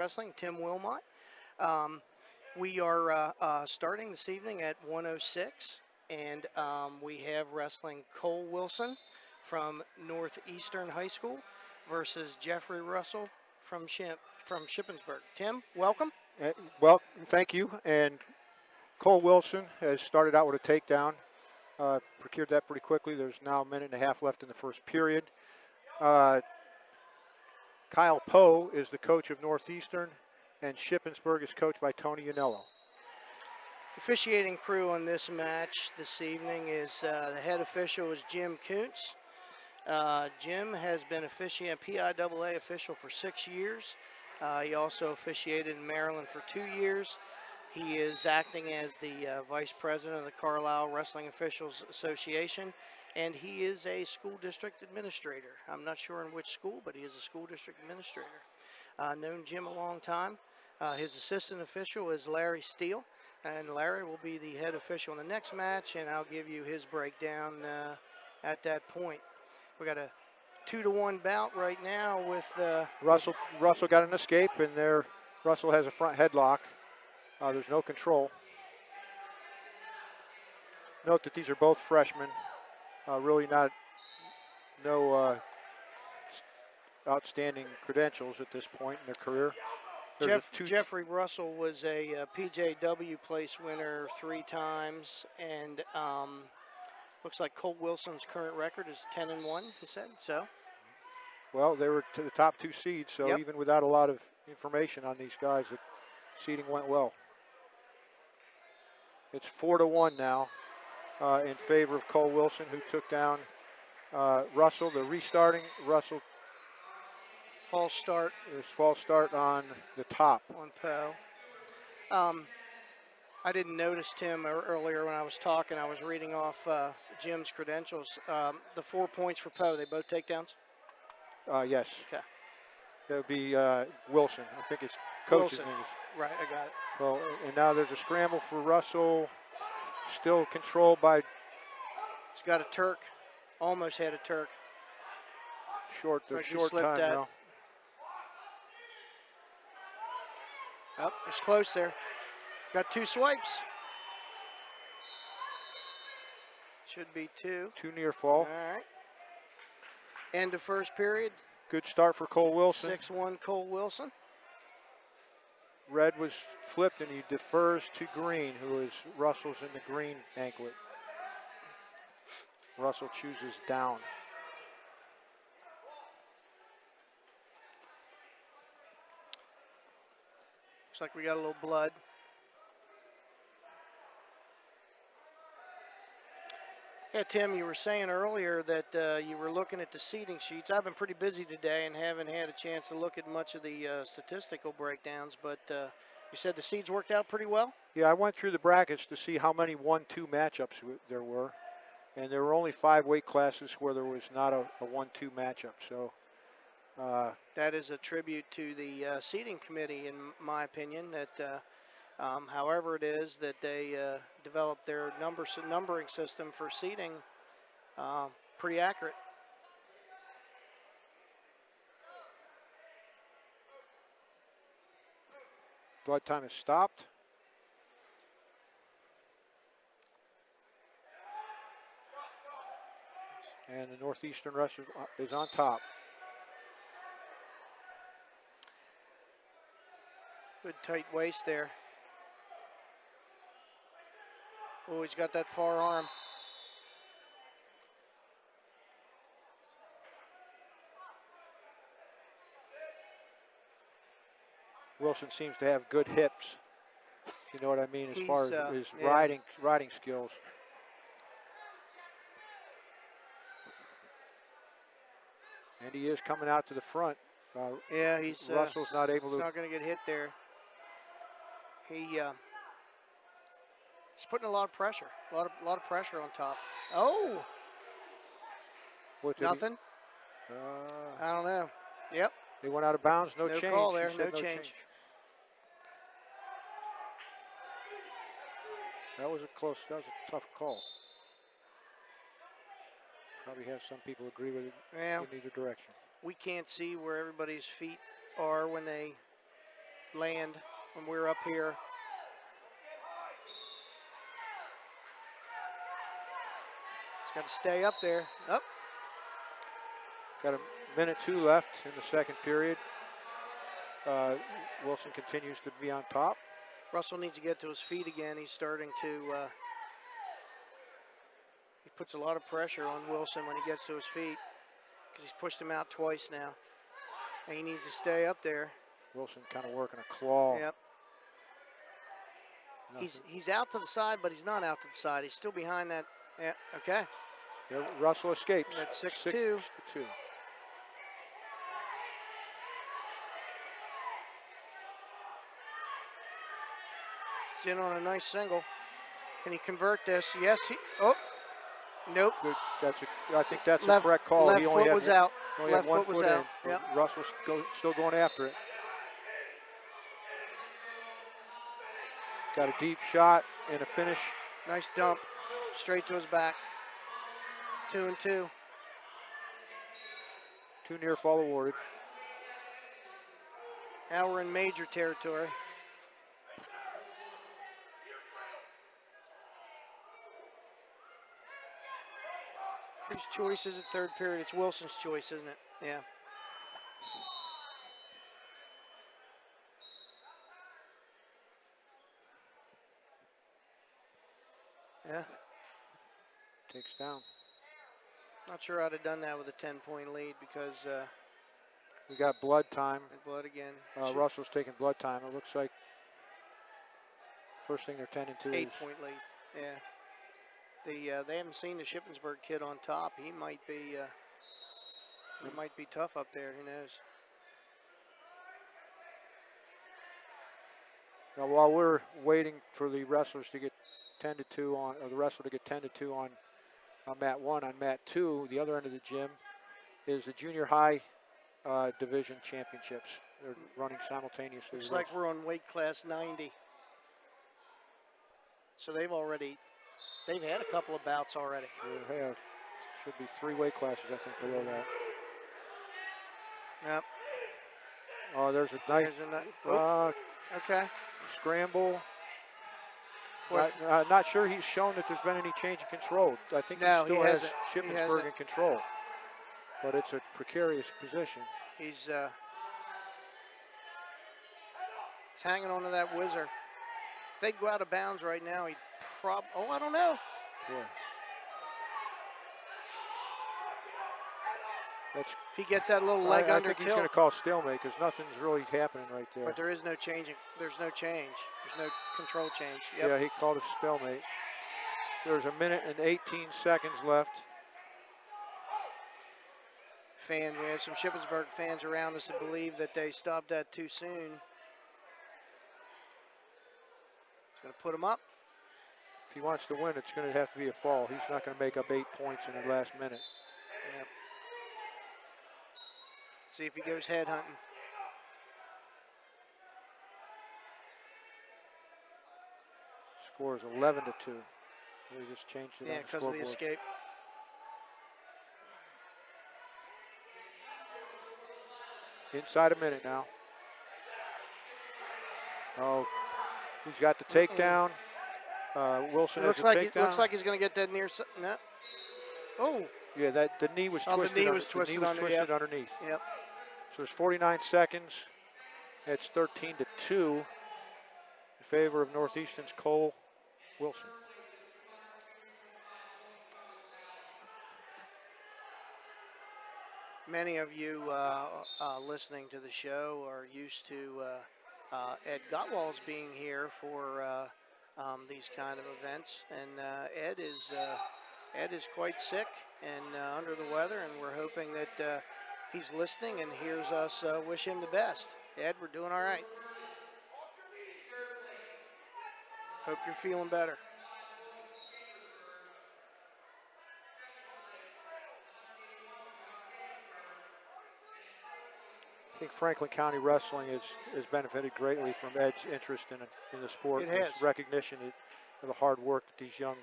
Wrestling, Tim Wilmot. Um, we are starting this evening at 106, and we have wrestling Cole Wilson from Northeastern High School versus Jeffrey Russell from Shippensburg. Tim, welcome. Well, thank you. And Cole Wilson has started out with a takedown, procured that pretty quickly. There's now a minute and a half left in the first period. Uh, Kyle Poe is the coach of Northeastern, and Shippensburg is coached by Tony Yanello. Officiating crew on this match this evening is the head official is Jim Kuntz. Jim has been a PIAA official for 6 years. He also officiated in Maryland for 2 years. He is acting as the vice president of the Carlisle Wrestling Officials Association, and he is a school district administrator. I'm not sure in which school, but he is a school district administrator. Known Jim a long time. His assistant official is Larry Steele, and Larry will be the head official in the next match, and I'll give you his breakdown at that point. We got a 2-1 bout right now with Russell got an escape, and there Russell has a front headlock. There's no control. Note that these are both freshmen. Really no outstanding credentials at this point in their career. Jeffrey Russell was a PJW place winner 3 times, and looks like Cole Wilson's current record is 10-1. He said so. Well, they were to the top 2 seeds, so even without a lot of information on these guys, the seeding went well. It's 4-1 now in favor of Cole Wilson, who took down Russell. The restarting Russell. False start. There's false start on the top. On Poe. I didn't notice Tim earlier when I was talking. I was reading off Jim's credentials. The 4 points for Poe, they both takedowns? Yes. Okay. That would be Wilson. I think it's coach's Wilson. name. Right, I got it. Well, and now there's a scramble for Russell. Still controlled by. He's got a Turk. Almost had a Turk. Short time now. Oh, it's close there. Got 2 swipes. Should be 2. 2 near fall. All right. End of first period. Good start for Cole Wilson. 6-1 Cole Wilson. Red was flipped, and he defers to green, who is Russell's in the green anklet. Russell chooses down. Looks like we got a little blood. Yeah, Tim, you were saying earlier that you were looking at the seating sheets. I've been pretty busy today and haven't had a chance to look at much of the statistical breakdowns, but you said the seeds worked out pretty well? Yeah, I went through the brackets to see how many 1-2 matchups there were, and there were only 5 weight classes where there was not a 1-2 matchup. So that is a tribute to the seating committee, in my opinion, that however it is that they developed their numbering system for seating, pretty accurate. Blood time has stopped. And the Northeastern wrestler is on top. Good tight waist there. Oh, he's got that far arm. Wilson seems to have good hips, if you know what I mean, as far as his riding skills. And he is coming out to the front. Yeah, Russell's not able to. He's not going to get hit there. He's putting a lot of pressure. A lot of pressure on top. Oh. Nothing. I don't know. Yep. They went out of bounds. No change. No call there. No change. That was a tough call. Probably have some people agree with it in either direction. We can't see where everybody's feet are when they land when we were up here. It's got to stay up there. Up. Got a minute 2 left in the second period. Wilson continues to be on top. Russell needs to get to his feet again. He's starting to, he puts a lot of pressure on Wilson when he gets to his feet because he's pushed him out twice now. And he needs to stay up there. Wilson kind of working a claw. Yep. He's out to the side, but he's not out to the side. He's still behind that. Yeah, okay. There, Russell escapes. That's 6-2. 6-2. He's in on a nice single. Can he convert this? Yes. Oh, nope. Good. I think that's a correct call. Left He only foot had, was out. only Left had one foot was foot out. in. Yep. Russell's still going after it. Got a deep shot and a finish. Nice dump. Straight to his back. 2-2. 2 near fall awarded. Now we're in major territory. Whose choice is it third period? It's Wilson's choice, isn't it? Yeah. Yeah. Takes down. Not sure I'd have done that with a 10-point lead because We got blood time. blood again. Russell's taking blood time. It looks like first thing they're tending to is 8-point lead. Yeah. They haven't seen the Shippensburg kid on top. He might be tough up there. Who knows? Now, while we're waiting for the wrestlers to get 10-2 on, or the wrestler to get 10-2 on mat 1, on mat 2, the other end of the gym is the junior high division championships. They're running simultaneously. Looks like we're on weight class 90. So they've had a couple of bouts already. Sure have. Should be 3 weight classes, I think, below that. Yep. Oh, there's a nice okay. scramble. Not sure he's shown that there's been any change in control. I think he still has Shippensburg in control. But it's a precarious position. He's hanging on to that whizzer. If they'd go out of bounds right now, he'd I don't know. Yeah. If he gets that little leg I under think he's tilt. going to call stalemate because nothing's really happening right there. But there is no changing. There's no change. There's no control change. Yep. Yeah, he called a stalemate. There's a minute and 18 seconds left. We have some Shippensburg fans around us that believe that they stopped that too soon. It's going to put him up. If he wants to win, it's going to have to be a fall. He's not going to make up 8 points in the last minute. Yep. See if he goes head hunting. Score is 11-2. They just changed it on the because of the scoreboard. escape. Inside a minute now. Oh, he's got the takedown. Wilson has a takedown. Looks like he's going to get that near. No. Oh. Yeah, the knee was twisted. The knee was twisted underneath. Yep. So there's 49 seconds. It's 13-2 in favor of Northeastern's Cole Wilson. Many of you listening to the show are used to Ed Gottwal's being here for these kind of events, and Ed is quite sick and under the weather, and we're hoping that he's listening and hears us wish him the best. Ed, we're doing all right. Hope you're feeling better. I think Franklin County Wrestling has benefited greatly from Ed's interest in the sport. It has. His recognition of the hard work that these young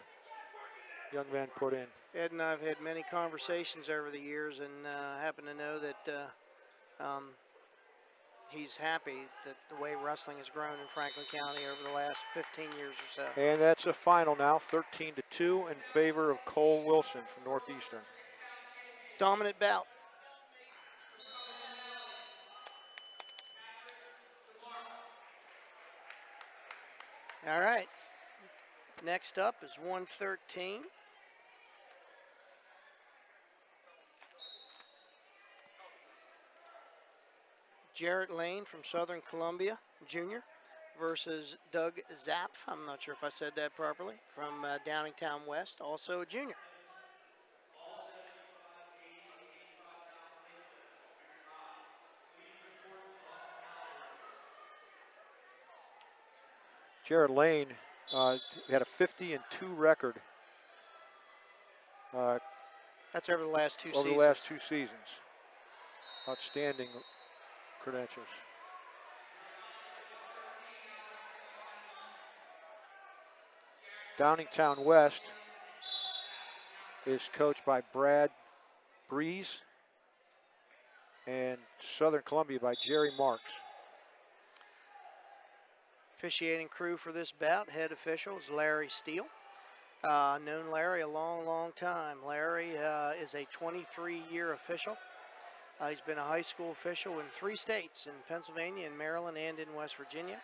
men put in. Ed and I have had many conversations over the years, and happen to know that he's happy that the way wrestling has grown in Franklin County over the last 15 years or so. And that's a final now, 13-2 in favor of Cole Wilson from Northeastern. Dominant bout. All right. Next up is 113. Jarrett Lane from Southern Columbia, junior, versus Doug Zapp. I'm not sure if I said that properly. From Downingtown West, also a junior. Jared Lane had a 50-2 record That's over the last two over seasons. the last 2 seasons. Outstanding credentials. Downingtown West is coached by Brad Breeze, and Southern Columbia by Jerry Marks. Officiating crew for this bout, head official is Larry Steele. Known Larry a long, long time. Larry is a 23-year official. He's been a high school official in 3 states, in Pennsylvania, in Maryland, and in West Virginia.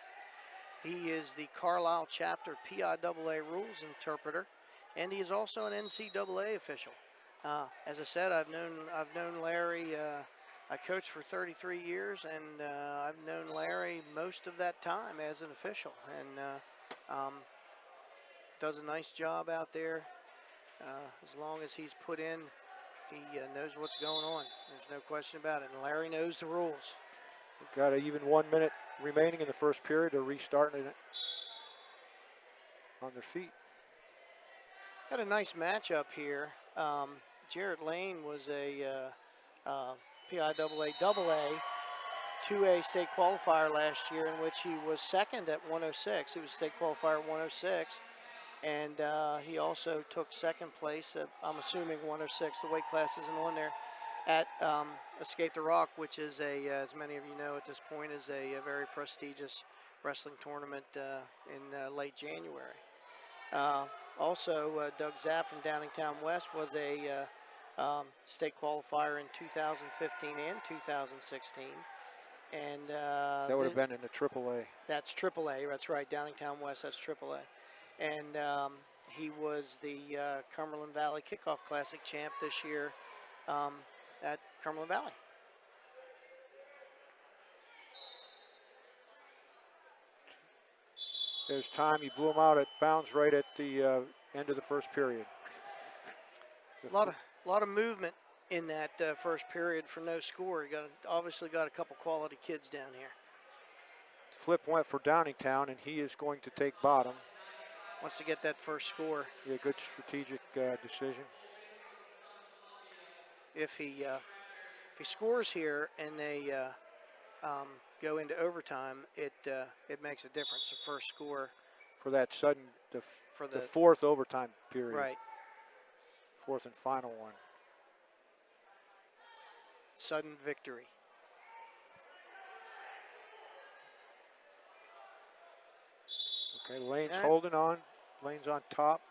He is the Carlisle chapter PIAA rules interpreter, and he is also an NCAA official. As I said, I've known Larry. I coached for 33 years, and I've known Larry most of that time as an official, and does a nice job out there. As long as he's put in, he knows what's going on. There's no question about it. And Larry knows the rules. We've got even 1 minute remaining in the first period. They're restarting it on their feet. Got a nice matchup here. Jarrett Lane was a PIAA AA 2A state qualifier last year, in which he was second at 106. He was state qualifier at 106. And he also took second place at, I'm assuming, 106. The weight class isn't on there, at Escape the Rock, which is as many of you know at this point, is a very prestigious wrestling tournament in late January. Also, Doug Zapp from Downingtown West was a state qualifier in 2015 and 2016. And that would have been in the AAA. That's AAA. That's right. Downingtown West. That's AAA. And he was the Cumberland Valley Kickoff Classic champ this year at Cumberland Valley. There's time. He blew him out at bounds right at the end of the first period. A lot of movement in that first period for no score. He obviously got a couple quality kids down here. Flip went for Downingtown, and he is going to take bottom. Wants to get that first score. Yeah, good strategic decision. If he scores here and they go into overtime, it makes a difference. The first score for that sudden, the the fourth overtime period. Right. Fourth and final one. Sudden victory. Okay, Lane's holding on. Lane's on top.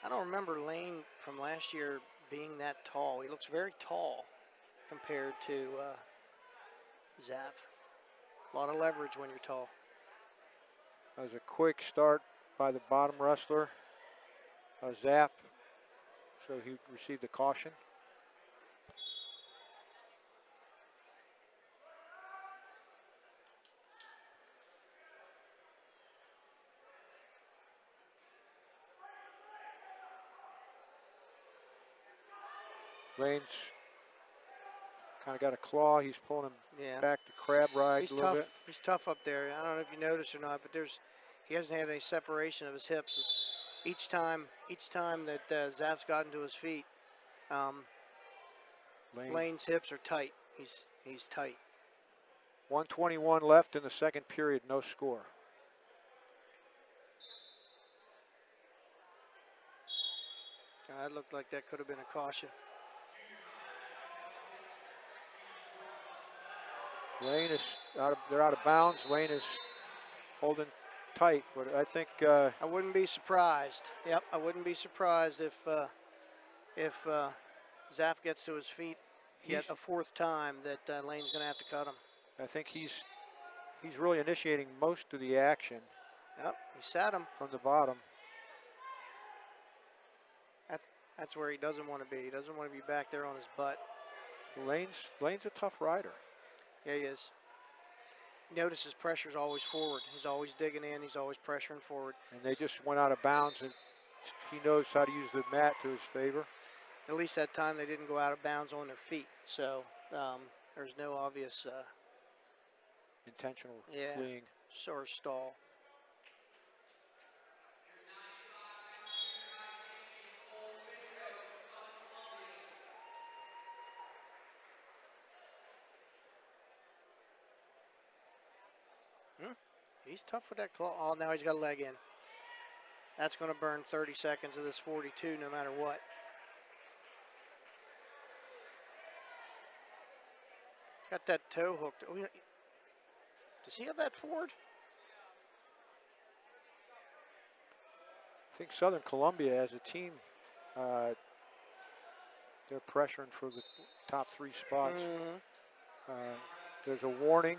I don't remember Lane from last year being that tall. He looks very tall compared to Zapp. A lot of leverage when you're tall. That was a quick start by the bottom wrestler, Zapp. So he received a caution. Lane's kind of got a claw. He's pulling him back to crab ride a little bit. He's tough up there. I don't know if you noticed or not, but he hasn't had any separation of his hips. Each time that Zapp's gotten to his feet, Lane's hips are tight. He's tight. 1:21 left in the second period. No score. That looked like that could have been a caution. Lane is they're out of bounds. Lane is holding tight, but I think I wouldn't be surprised. Yep, I wouldn't be surprised if Zapp gets to his feet yet a fourth time that Lane's going to have to cut him. I think he's really initiating most of the action. Yep, he sat him from the bottom. That's where he doesn't want to be. He doesn't want to be back there on his butt. Lane's a tough rider. Yeah, he is. Notice his pressure's always forward. He's always digging in. He's always pressuring forward. And they just went out of bounds, and he knows how to use the mat to his favor. At least that time they didn't go out of bounds on their feet. So there's no obvious intentional fleeing. Or stall. He's tough with that claw. Oh, now he's got a leg in. That's going to burn 30 seconds of this 42 no matter what. Got that toe hooked. Oh, does he have that forward? I think Southern Columbia as a team, they're pressuring for the top 3 spots. There's a warning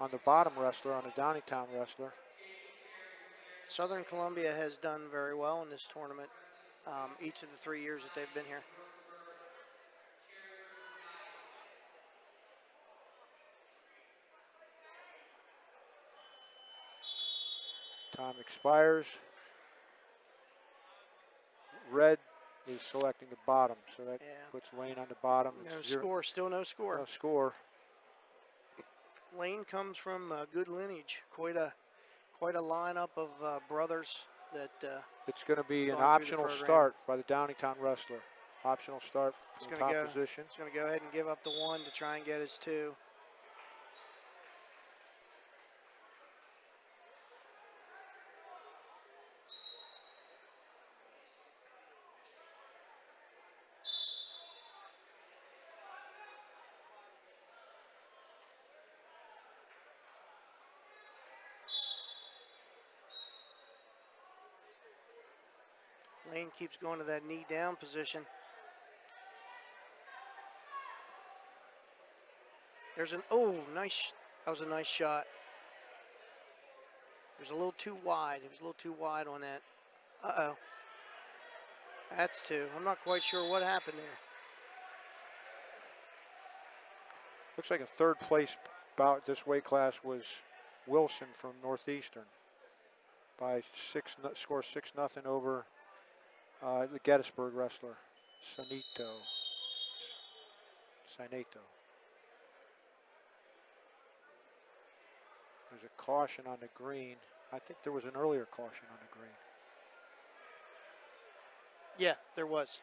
on the bottom wrestler, on the Downingtown wrestler. Southern Columbia has done very well in this tournament each of the 3 years that they've been here. Time expires. Red is selecting the bottom, so that puts Lane on the bottom. No score, still no score. No score. Lane comes from good lineage, quite a lineup of brothers that. It's going to be an optional start by the Downingtown wrestler. Optional start from the top position. He's going to go ahead and give up the 1 to try and get his 2. Lane keeps going to that knee down position. There's nice, that was a nice shot. It was a little too wide. It was a little too wide on that. Uh-oh. That's 2. I'm not quite sure what happened there. Looks like a 3rd place bout this weight class was Wilson from Northeastern by score 6-0 over the Gettysburg wrestler, Saneto. There's a caution on the green. I think there was an earlier caution on the green. Yeah, there was.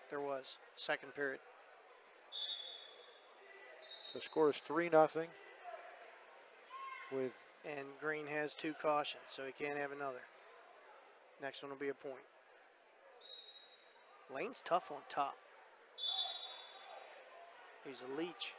There was. Second period. The score is 3-0. And Green has 2 cautions, so he can't have another. Next one will be a point. Lane's tough on top. He's a leech.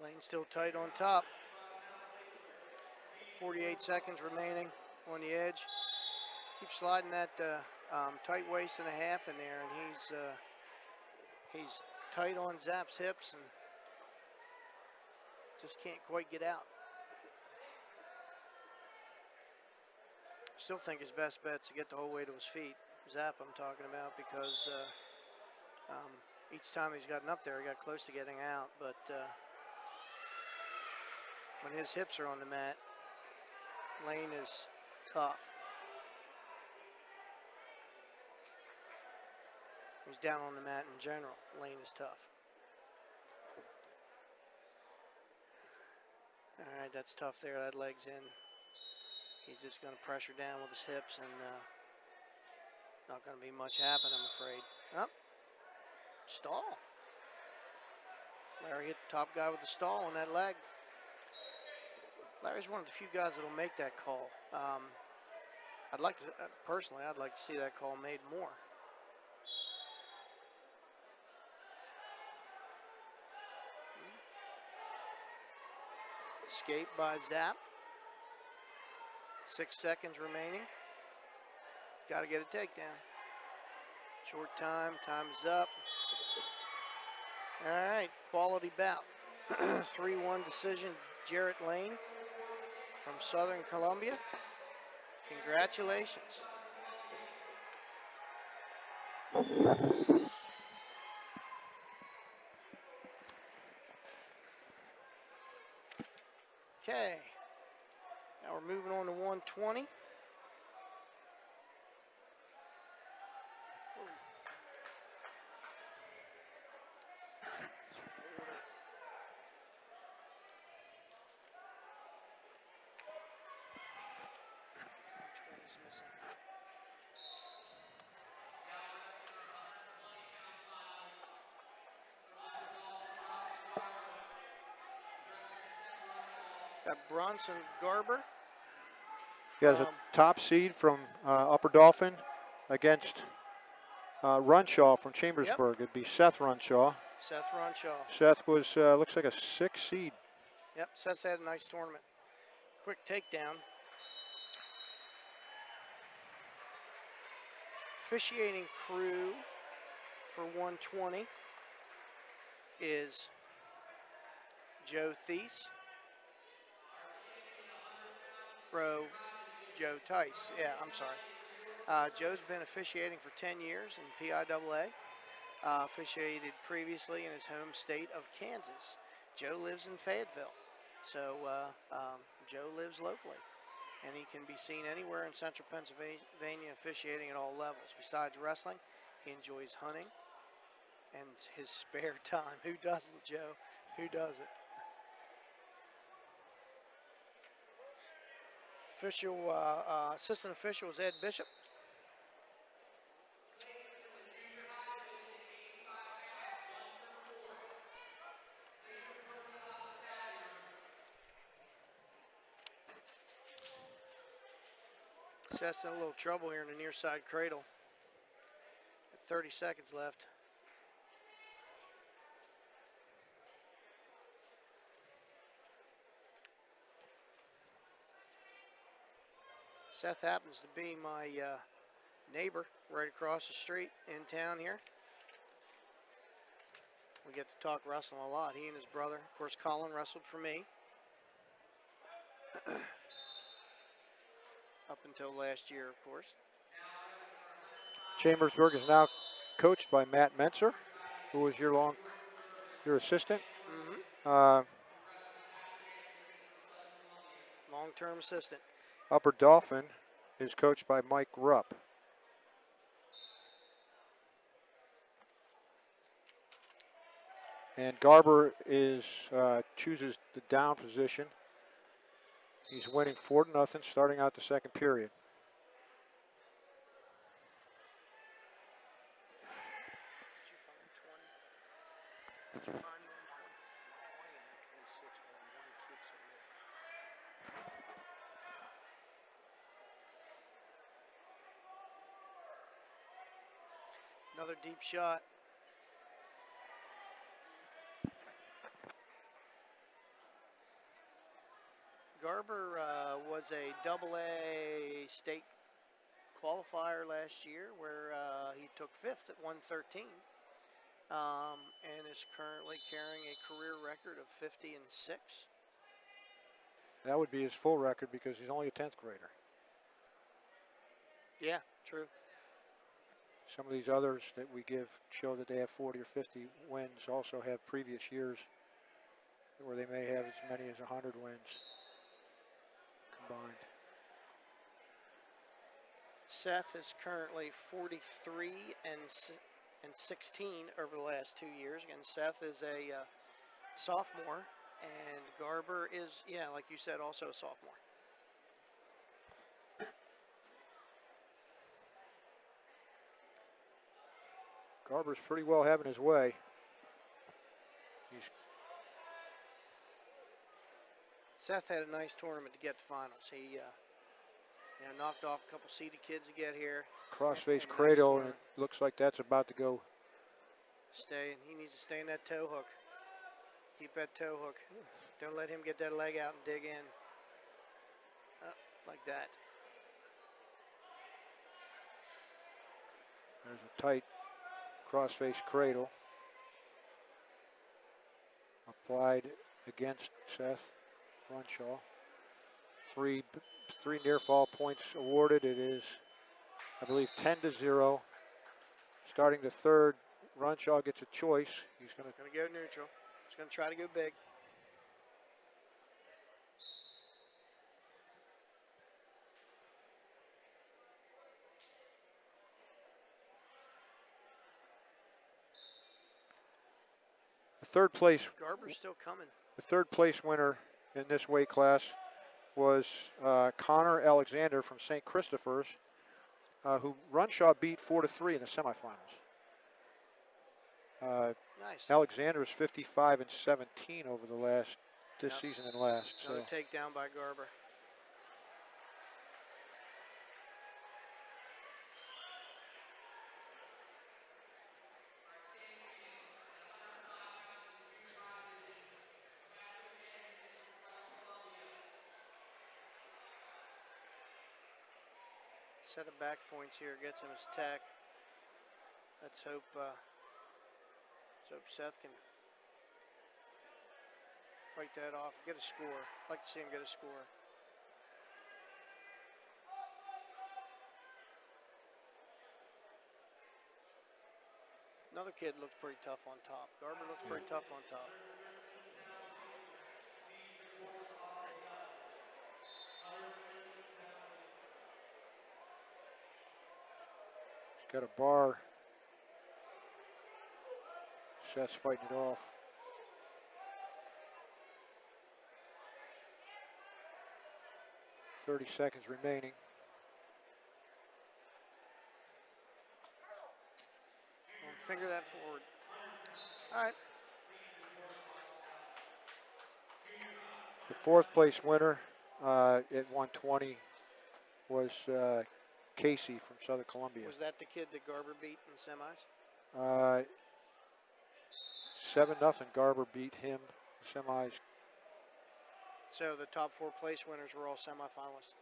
Lane still tight on top. 48 seconds remaining on the edge. Keeps sliding that tight waist and a half in there, and he's tight on Zapp's hips and just can't quite get out. Still think his best bet's to get the whole way to his feet. Zapp I'm talking about, because each time he's gotten up there, he got close to getting out, but when his hips are on the mat, Lane is tough. He's down on the mat in general. Lane is tough. All right, that's tough there. That leg's in. He's just going to pressure down with his hips, and not going to be much happen, I'm afraid. Up. Stall. Larry hit the top guy with the stall on that leg. Larry's one of the few guys that will make that call. I'd like to, personally, I'd like to see that call made more. Escape by Zapp. 6 seconds remaining. Got to get a takedown. Short time. Time is up. All right. Quality bout. 3-1 decision. Jarrett Lane from Southern Columbia. Congratulations. Okay. Now we're moving on to 120. Got Bronson Garber. He has a top seed from Upper Dauphin against Runshaw from Chambersburg. It'd be Seth Runshaw. Seth Runshaw. Seth was, looks like a 6 seed. Yep, Seth's had a nice tournament. Quick takedown. Officiating crew for 120 is Joe Thies. Bro, Joe Tice. Yeah, I'm sorry. Joe's been officiating for 10 years in PIAA. Officiated previously in his home state of Kansas. Joe lives in Fayetteville, so Joe lives locally, and he can be seen anywhere in central Pennsylvania officiating at all levels. Besides wrestling, he enjoys hunting and his spare time. Who doesn't, Joe? Who doesn't? Assistant official is Ed Bishop. Seth's in a little trouble here in the near side cradle. 30 seconds left. Seth happens to be my neighbor right across the street in town here. We get to talk wrestling a lot. He and his brother, of course, Colin wrestled for me up until last year, of course. Chambersburg is now coached by Matt Menser, who was your assistant. Mm-hmm. Long-term assistant. Upper Dauphin is coached by Mike Rupp. And Garber chooses the down position. He's winning 4-0 starting out the second period. Another deep shot. Garber was a AA state qualifier last year where he took 5th at 113 and is currently carrying a career record of 50-6. That would be his full record because he's only a 10th grader. Yeah, true. Some of these others that we give show that they have 40 or 50 wins also have previous years where they may have as many as 100 wins combined. Seth is currently 43-6 and 16 over the last 2 years. Again, Seth is a sophomore, and Garber is, yeah, like you said, also a sophomore. Garber's pretty well having his way. Seth had a nice tournament to get to finals. He knocked off a couple seeded kids to get here. Crossface Nice cradle, and tournament. it looks like that's about to go. He needs to stay in that toe hook. Keep that toe hook. Don't let him get that leg out and dig in. Like that. There's a tight crossface cradle. Applied against Seth Runshaw. Three near fall points awarded. It is, I believe, 10-0. Starting the third, Runshaw gets a choice. He's going to go neutral. He's going to try to go big. The third place. Garber's still coming. The third place winner in this weight class was Connor Alexander from St. Christopher's, who Runshaw beat 4-3 in the semifinals. Nice. Alexander is 55-17 over this season and last. Another takedown by Garber. Set of back points here, gets him his tack. Let's hope Seth can fight that off, get a score. I'd like to see him get a score. Another kid looks pretty tough on top. Garber looks pretty tough on top. He's got a bar. Seth's fighting it off. .30 seconds remaining. Finger that forward. All right. The fourth place winner at 120 was Casey from Southern Columbia. Was that the kid that Garber beat in semis? 7-0. Garber beat him in semis. So the top 4 place winners were all semifinalists.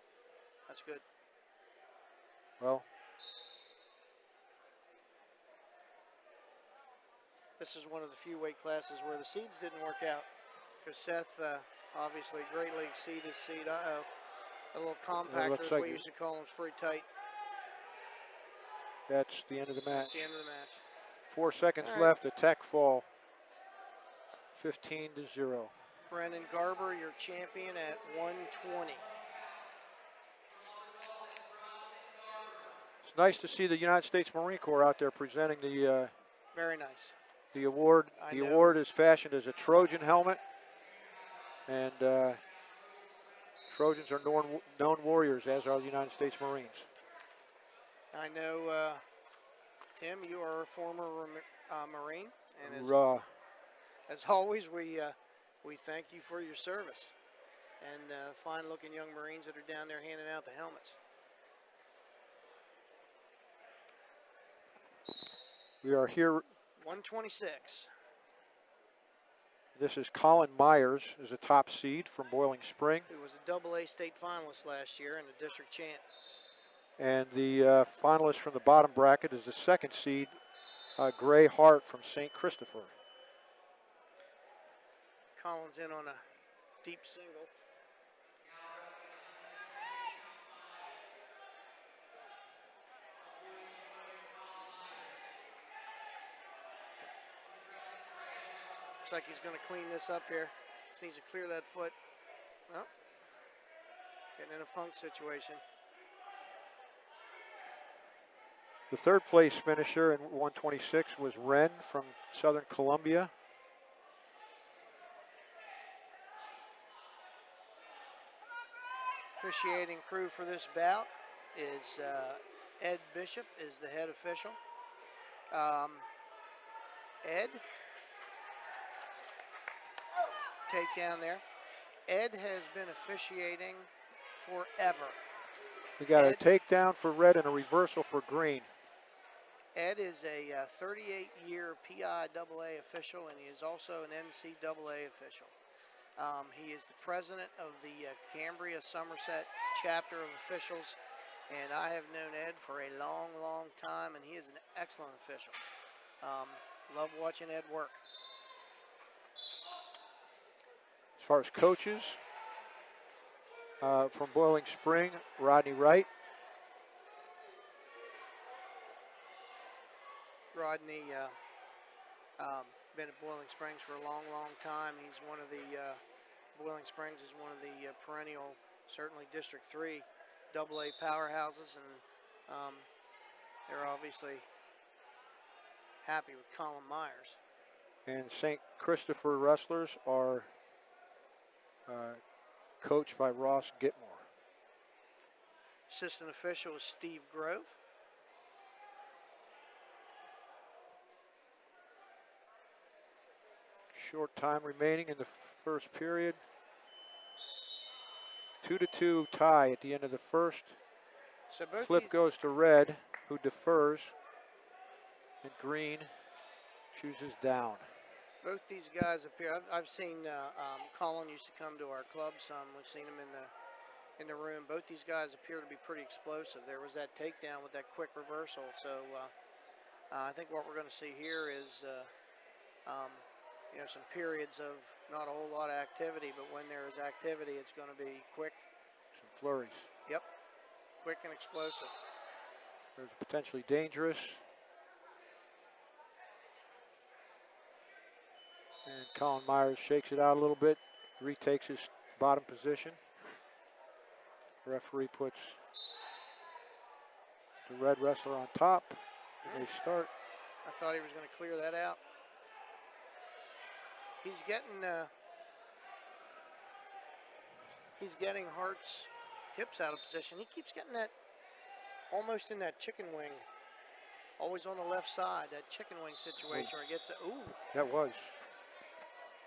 That's good. Well, this is one of the few weight classes where the seeds didn't work out, because Seth, obviously, Great League seed is seed. A little compactor is what we usually call them. It's pretty tight. That's the end of the match. That's the end of the match. 4 seconds left. Attack fall. 15-0. Brendan Garber, your champion at 120. It's nice to see the United States Marine Corps out there presenting the. Very nice. The award. The award is fashioned as a Trojan helmet, and Trojans are known warriors, as are the United States Marines. I know, Tim, you are a former Marine, and as always, we thank you for your service and fine-looking young Marines that are down there handing out the helmets. We are here. 126. This is Colin Myers, is a top seed from Boiling Spring. Who was a AA state finalist last year and a district champ. And the finalist from the bottom bracket is the second seed, Gray Hart from St. Christopher. Colin's in on a deep single. Looks like he's going to clean this up here. Just needs to clear that foot. Well, getting in a funk situation. The third place finisher in 126 was Wren from Southern Columbia. Officiating crew for this bout is Ed Bishop is the head official. Ed, takedown there. Ed has been officiating forever. We got Ed, a takedown for red and a reversal for green. Ed is a 38-year PIAA official, and he is also an NCAA official. He is the president of the Cambria Somerset chapter of officials, and I have known Ed for a long, long time, and he is an excellent official. Love watching Ed work. As far as coaches, from Boiling Spring, Rodney Wright. Rodney been at Boiling Springs for a long, long time. He's one of the Boiling Springs is one of the perennial, certainly District 3 AA powerhouses, and they're obviously happy with Colin Myers. And St. Christopher Wrestlers are coached by Ross Gitmore. Assistant official is Steve Grove. Short time remaining in the first period. 2-2 tie at the end of the first. So both Flip goes to red, who defers, and green chooses down. both these guys appear. I've seen Colin used to come to our club some. We've seen him in the room. Both these guys appear to be pretty explosive. There was that takedown with that quick reversal. So I think what we're going to see here is some periods of not a whole lot of activity, but when there is activity, it's going to be quick. Some flurries. Yep, quick and explosive. There's potentially dangerous. And Colin Myers shakes it out a little bit, retakes his bottom position. Referee puts the red wrestler on top, and they start. I thought he was going to clear that out. He's getting Hart's hips out of position. He keeps getting that almost in that chicken wing, always on the left side, that chicken wing situation where he gets it. Ooh. That was.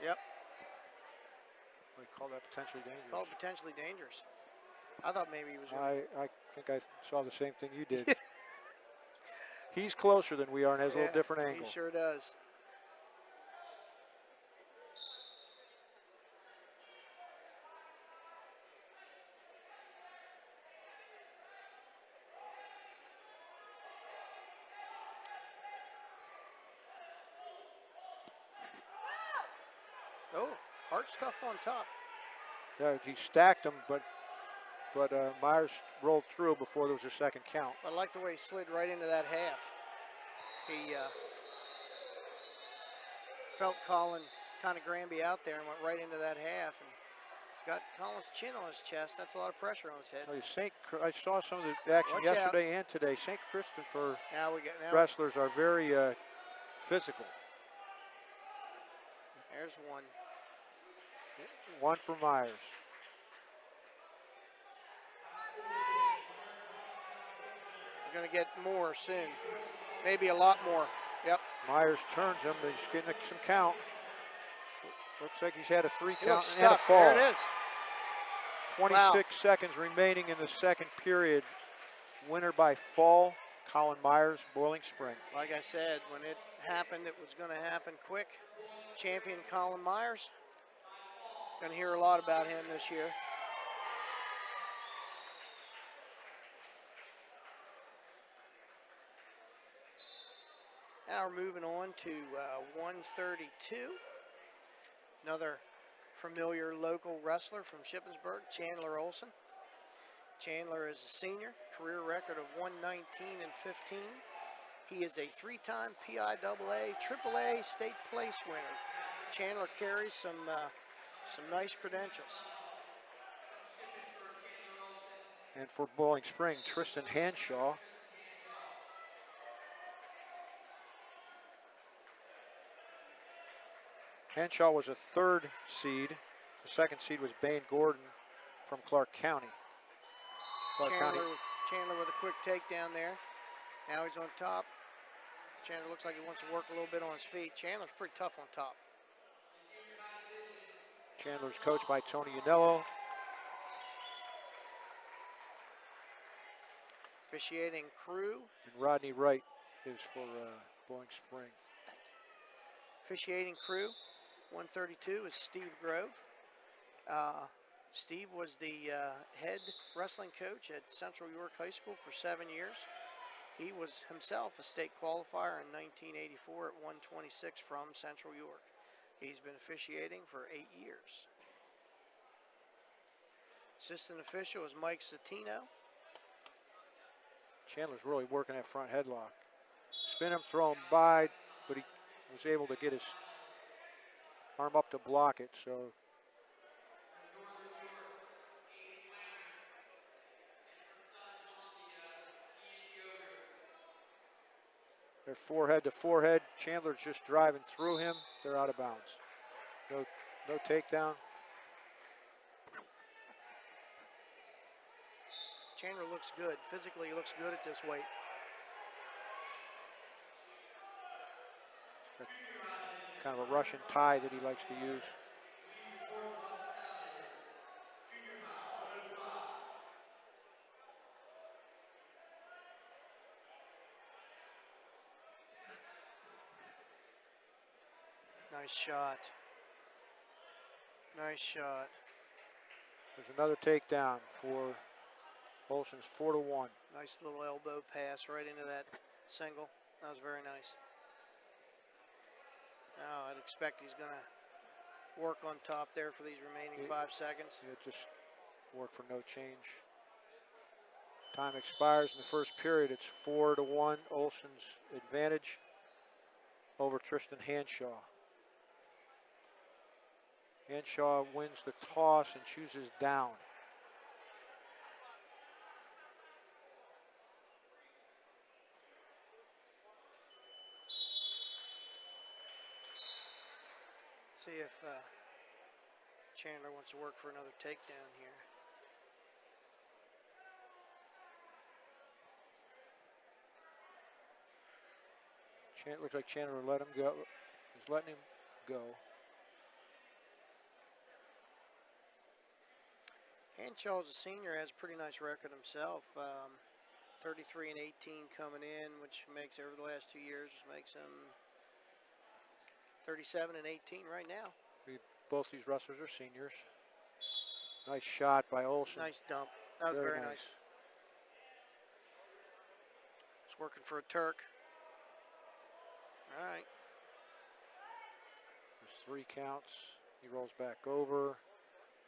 Yep. They call that potentially dangerous. Called potentially dangerous. I thought maybe he was going I think I saw the same thing you did. He's closer than we are and has a little different angle. He sure does. Oh, Hart's tough on top. Yeah, he stacked him, but Myers rolled through before there was a second count. I like the way he slid right into that half. He felt Colin kind of Granby out there and went right into that half. And he's got Colin's chin on his chest. That's a lot of pressure on his head. I saw some of the action Watch yesterday and today. St. Christopher now wrestlers are very physical. There's one. One for Myers. We're going to get more soon. Maybe a lot more. Yep. Myers turns him. He's getting some count. Looks like he's had a 3 He count looks and a stuck. fall. There it is. 26 seconds remaining in the second period. Winner by fall, Colin Myers, Boiling Spring. Like I said, when it happened, it was going to happen quick. Champion Colin Myers. Going to hear a lot about him this year. Now we're moving on to 132. Another familiar local wrestler from Shippensburg, Chandler Olson. Chandler is a senior, career record of 119 and 15. He is a 3-time PIAA, AAA state place winner. Chandler carries some nice credentials. And for Bowling Spring, Tristan Hanshaw. Henshaw was a 3rd seed. The 2nd seed was Bain Gordon from Clark County. Chandler with a quick takedown there. Now he's on top. Chandler looks like he wants to work a little bit on his feet. Chandler's pretty tough on top. Chandler's coached by Tony Yanello. Officiating crew. And Rodney Wright is for Bowling Spring. Officiating crew, 132 is Steve Grove. Steve was the head wrestling coach at Central York High School for 7 years. He was himself a state qualifier in 1984 at 126 from Central York. He's been officiating for 8 years. Assistant official is Mike Satino. Chandler's really working that front headlock. Spin him, throw him by, but he was able to get his arm up to block it, so. They're forehead to forehead. Chandler's just driving through him. They're out of bounds. No takedown. Chandler looks good. Physically, he looks good at this weight. Kind of a Russian tie that he likes to use. Nice shot. Nice shot. There's another takedown for Olsen's 4-1. Nice little elbow pass right into that single. That was very nice. Now I'd expect he's going to work on top there for these remaining 5 seconds. Yeah, just work for no change. Time expires in the first period. It's 4-1, Olsen's advantage over Tristan Hanshaw. Hanshaw wins the toss and chooses down. See if Chandler wants to work for another takedown here. Looks like Chandler let him go. He's letting him go. Hanshaw's a senior, has a pretty nice record himself. 33 and 18 coming in, which makes over the last 2 years, just makes him 37 and 18 right now. Both these wrestlers are seniors. Nice shot by Olsen. Nice dump. That was very nice. He's working for a Turk. All right. There's 3 counts. He rolls back over.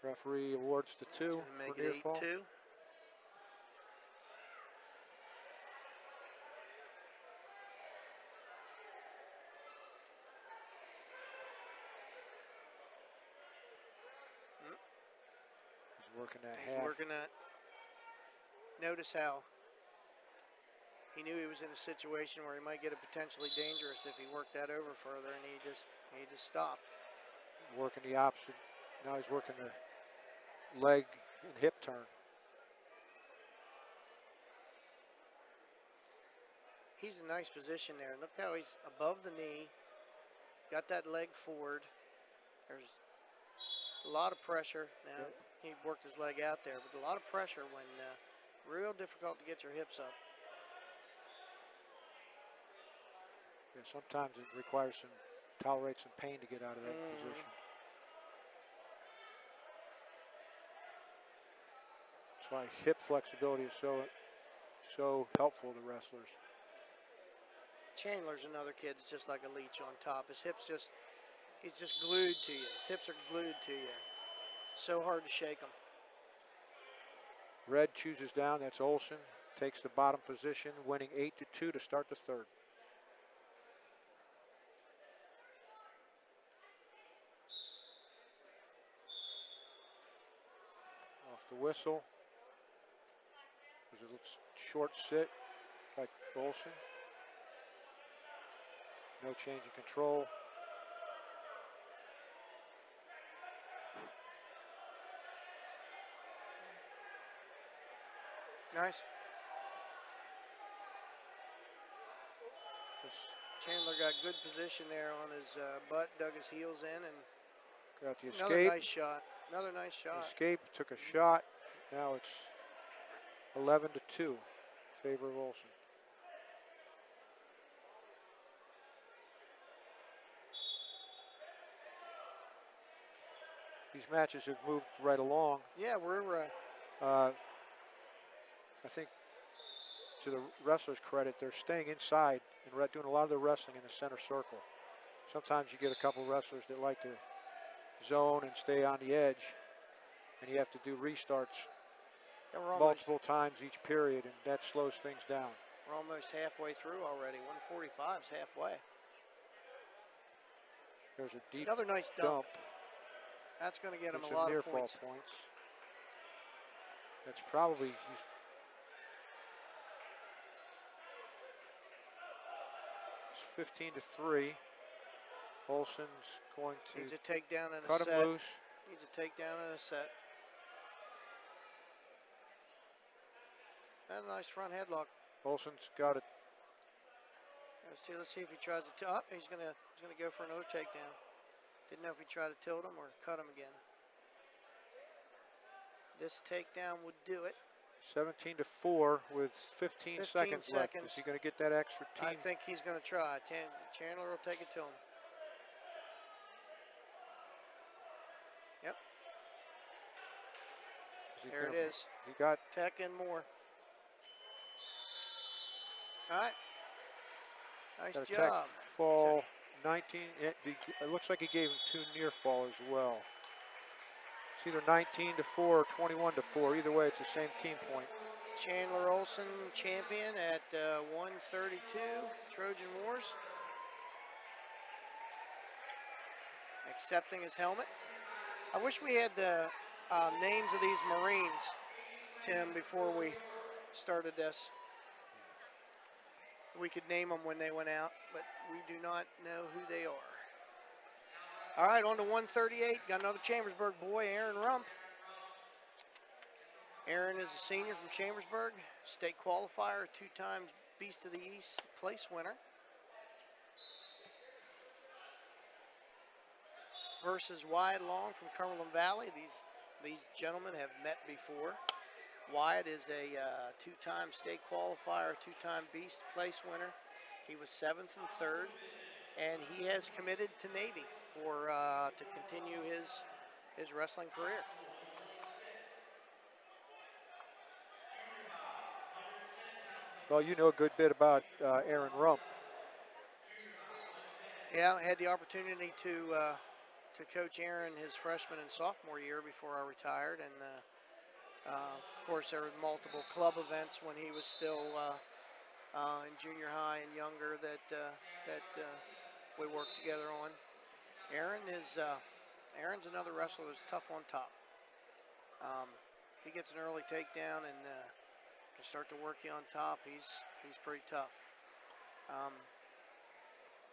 Referee awards the 2 Make for near it fall. 8-2. He's working that He's half. working that. Notice how he knew he was in a situation where he might get it potentially dangerous if he worked that over further, and he just stopped. Working the opposite. Now he's working the leg and hip turn. He's in a nice position there. Look how he's above the knee. He's got that leg forward. There's a lot of pressure. Now, he worked his leg out there, but a lot of pressure when real difficult to get your hips up. Yeah, sometimes it requires tolerate some pain to get out of that position. That's why hip flexibility is so helpful to wrestlers. Chandler's another kid that's just like a leech on top. His hips he's just glued to you. His hips are glued to you. So hard to shake them. Red chooses down. That's Olsen. Takes the bottom position, winning 8-2 to start the third. Off the whistle. There's a short sit by Olsen. No change in control. Nice. Chandler got good position there on his butt, dug his heels in, and got the another escape. nice shot. Another nice shot. Escape, took a shot. Now it's 11-2, favor of Olson. These matches have moved right along. Yeah, we're. I think, to the wrestlers' credit, they're staying inside and doing a lot of their wrestling in the center circle. Sometimes you get a couple wrestlers that like to zone and stay on the edge, and you have to do restarts multiple times each period, and that slows things down. We're almost halfway through already. 145 is halfway. There's a deep another nice dump. That's going to get him a lot of points. That's probably it's 15-3. Olson's going to needs a takedown and cut a set. him loose. Needs a takedown and a set. And a nice front headlock. Olson's got it. Let's see if he tries to. He's gonna go for another takedown. Didn't know if he tried to tilt him or cut him again. This takedown would do it. 17-4 with 15 seconds left. Is he going to get that extra team? I think he's going to try. Chandler will take it to him. Yep. There it is. He got tech and more. All right. Nice job. Tech fall 19. It looks like he gave him 2 near fall as well. It's either 19-4 or 21-4. Either way, it's the same team point. Chandler Olson champion at 132 Trojan Wars. Accepting his helmet. I wish we had the names of these Marines, Tim, before we started this. We could name them when they went out, but we do not know who they are. All right, on to 138. Got another Chambersburg boy, Aaron Rump. Aaron is a senior from Chambersburg, state qualifier, 2-time Beast of the East place winner. Versus Wyatt Long from Cumberland Valley. These gentlemen have met before. Wyatt is a 2-time state qualifier, 2-time Beast place winner. He was 7th and 3rd, and he has committed to Navy to continue his wrestling career. Well, you know a good bit about Aaron Rump. Yeah, I had the opportunity to coach Aaron his freshman and sophomore year before I retired, and of course there were multiple club events when he was still in junior high and younger that we worked together on. Aaron's another wrestler that's tough on top. He gets an early takedown and can start to work you on top. He's pretty tough.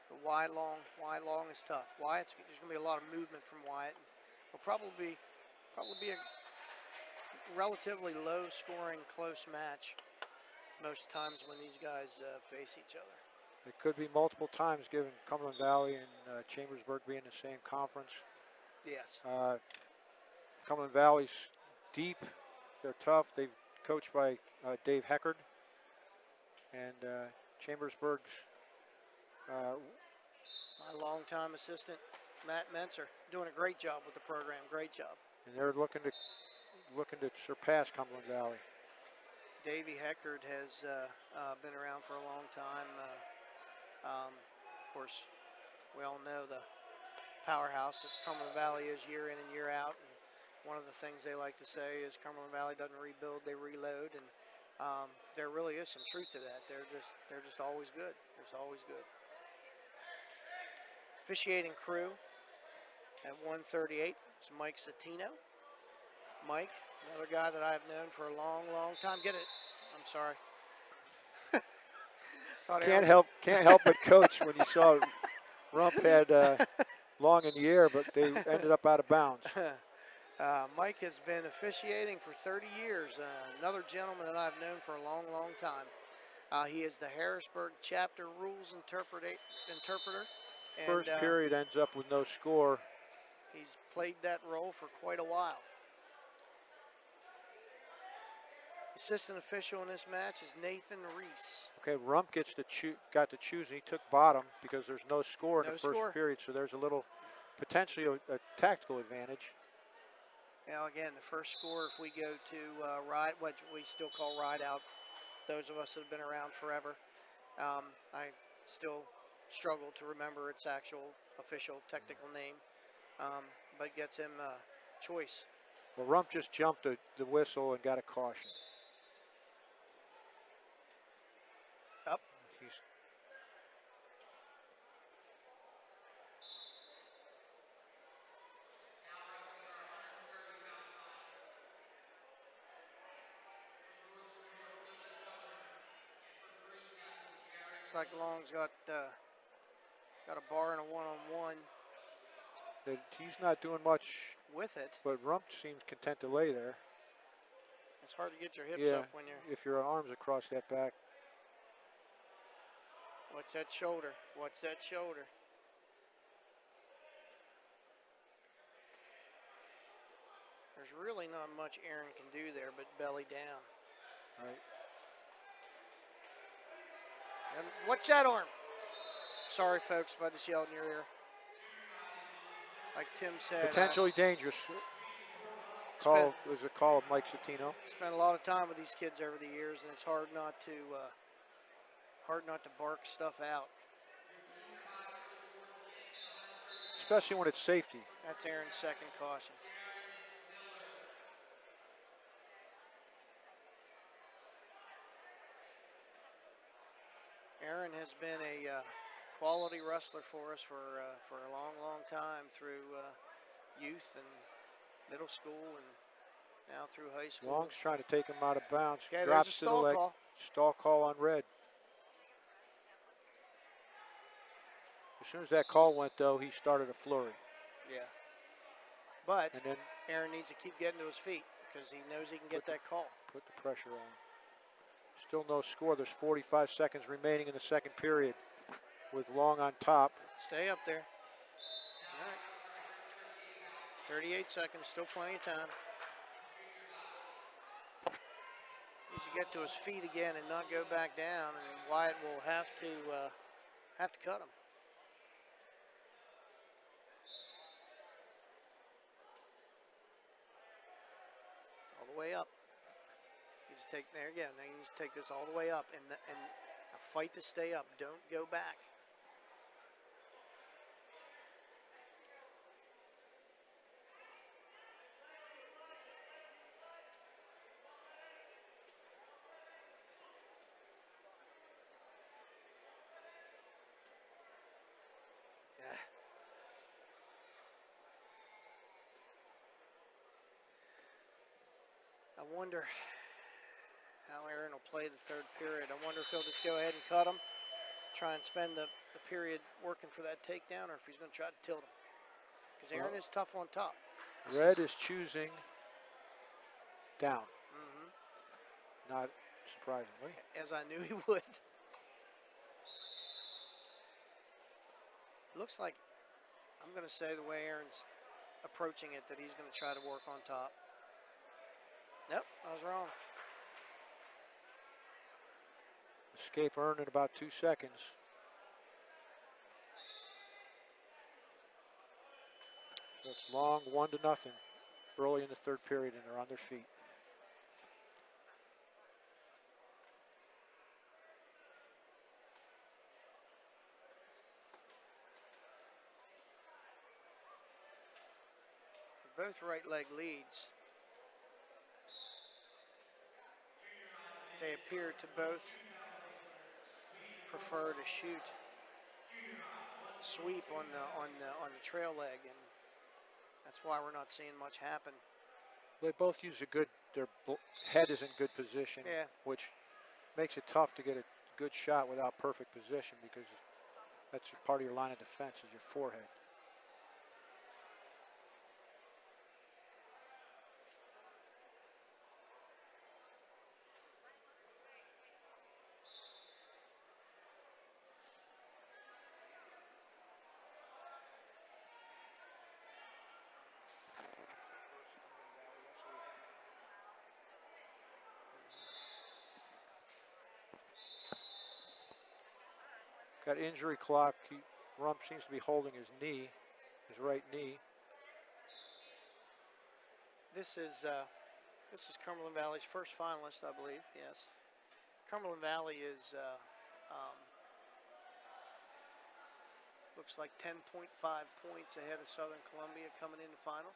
But Wyatt Long is tough. There's going to be a lot of movement from Wyatt. It'll probably be a relatively low-scoring, close match most times when these guys face each other. It could be multiple times, given Cumberland Valley and Chambersburg being in the same conference. Yes. Cumberland Valley's deep. They're tough. They've coached by Dave Heckard. And Chambersburg's my longtime assistant, Matt Menser, doing a great job with the program. Great job. And they're looking to surpass Cumberland Valley. Davey Heckard has been around for a long time. Of course, we all know the powerhouse that Cumberland Valley is year in and year out. And one of the things they like to say is Cumberland Valley doesn't rebuild, they reload. And there really is some truth to that. They're just always good. There's always good. Officiating crew at 138 is Mike Satino. Mike, another guy that I've known for a long, long time. Get it? I'm sorry. Can't help but coach when you saw Rump had long in the air, but they ended up out of bounds. Mike has been officiating for 30 years. Another gentleman that I've known for a long, long time. He is the Harrisburg chapter rules interpreter. First And period ends up with no score. he's played that role for quite a while. Assistant official in this match is Nathan Reese. Okay, Rump got to choose, and he took bottom because there's no score in No the first score. period, so there's a little, potentially a tactical advantage. Now again, the first score, if we go to what we still call ride out, those of us that have been around forever, I still struggle to remember its actual official technical name, but gets him choice. Well, Rump just jumped the whistle and got a caution. Up. Looks like Long's got a bar and a one-on-one. He's not doing much with it, but Rump seems content to lay there. It's hard to get your hips up when you're. If your arms across that back. What's that shoulder? What's that shoulder? There's really not much Aaron can do there but belly down. Right. And watch that arm. Sorry, folks, if I just yelled in your ear. Like Tim said. Potentially dangerous. Call was a call of Mike Citino. Spent a lot of time with these kids over the years, and it's hard not to bark stuff out. Especially when it's safety. That's Aaron's second caution. Aaron has been a quality wrestler for us for a long, long time through youth and middle school and now through high school. Long's trying to take him out of bounds. Okay, drops there's a to the stall leg. call. Stall call on red. As soon as that call went, though, he started a flurry. Yeah. But Aaron needs to keep getting to his feet because he knows he can get that call. Put the pressure on. Still no score. There's 45 seconds remaining in the second period with Long on top. Stay up there. All right. 38 seconds, still plenty of time. Needs to get to his feet again and not go back down, and Wyatt will have to cut him. All the way up. Needs to take there again. Now he needs to take this all the way up and fight to stay up. Don't go back. I wonder how Aaron will play the third period. I wonder if he'll just go ahead and cut him, try and spend the period working for that takedown, or if he's going to try to tilt him. Because Aaron is tough on top. Red is choosing down. Not surprisingly. As I knew he would. Looks like, I'm going to say the way Aaron's approaching it, that he's going to try to work on top. Nope, I was wrong. Escape earned in about 2 seconds. So it's Long 1-0 early in the third period, and they're on their feet. Both right leg leads. They appear to both prefer to shoot sweep on the trail leg, and that's why we're not seeing much happen. They both use their head is in good position, which makes it tough to get a good shot without perfect position, because that's part of your line of defense is your forehead. Got injury clock. Rump seems to be holding his knee, his right knee. This is Cumberland Valley's first finalist, I believe. Yes, Cumberland Valley is looks like 10.5 points ahead of Southern Columbia coming into finals.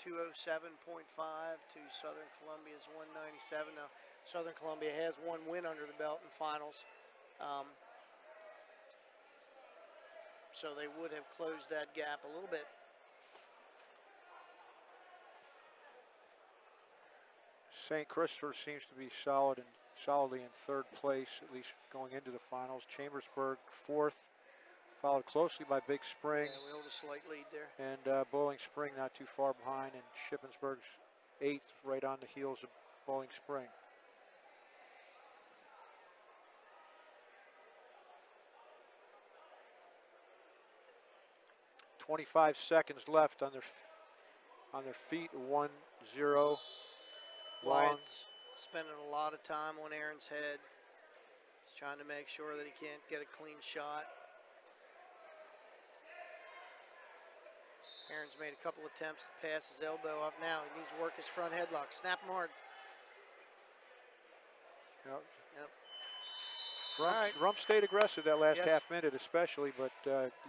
207.5 to Southern Columbia's 197. Now, Southern Columbia has one win under the belt in finals, so they would have closed that gap a little bit. St. Christopher seems to be solidly in third place, at least going into the finals. Chambersburg fourth, followed closely by Big Spring. Yeah, we hold a slight lead there. And Bowling Spring not too far behind, and Shippensburg's eighth, right on the heels of Bowling Spring. .25 seconds left on their feet. 1-0. Wyatt's spending a lot of time on Aaron's head. He's trying to make sure that he can't get a clean shot. Aaron's made a couple attempts to pass his elbow up now. He needs to work his front headlock. Snap him hard. Yep. Rump stayed aggressive that last Yes. half minute especially, but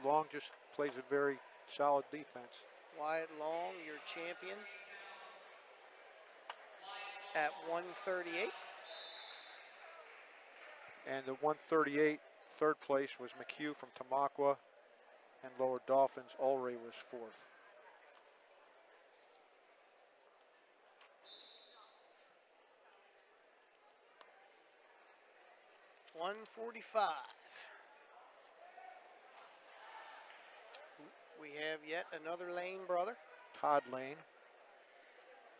Long just plays a very solid defense. Wyatt Long, your champion at 138. And the 138 third place was McHugh from Tamaqua, and Lower Dolphins, Ulray was fourth. .145. We have yet another Lane brother Todd Lane.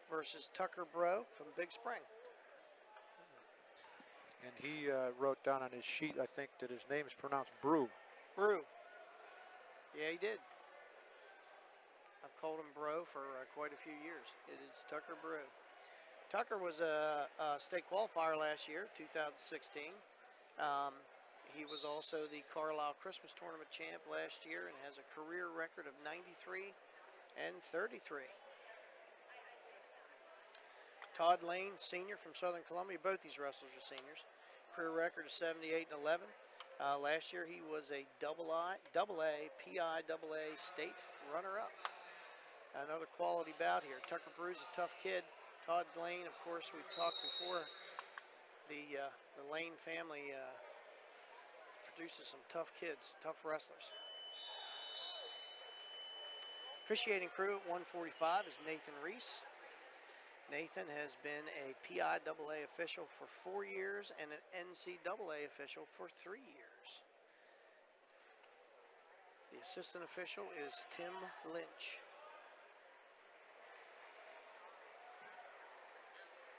versus Tucker Bro from Big Spring. And he wrote down on his sheet, I think, that his name is pronounced Brew. Brew. Yeah, he did. I've called him Bro for quite a few years. It is Tucker Brew. Tucker was a state qualifier last year, 2016. He was also the Carlisle Christmas Tournament champ last year and has a career record of 93 and 33. Todd Lane, senior from Southern Columbia. Both these wrestlers are seniors. Career record of 78 and 11. Last year he was a double A PIAA state runner-up. Another quality bout here. Tucker Brew's a tough kid. Todd Lane, of course, we talked before. The Lane family produces some tough kids, tough wrestlers. Officiating crew at 145 is Nathan Reese. Nathan has been a PIAA official for 4 years and an NCAA official for 3 years. The assistant official is Tim Lynch.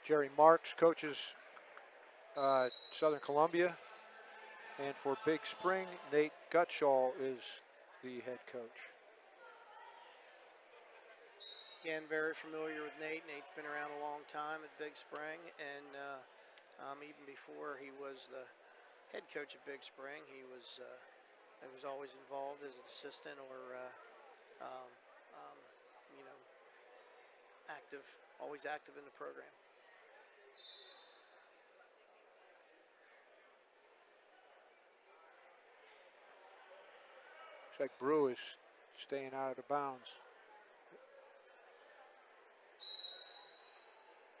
Jerry Marks coaches Southern Columbia. And for Big Spring, Nate Gutschall is the head coach. Again, very familiar with Nate. Nate's been around a long time at Big Spring, and even before he was the head coach at Big Spring, he was always involved as an assistant or always active in the program. Looks like Brew is staying out of the bounds.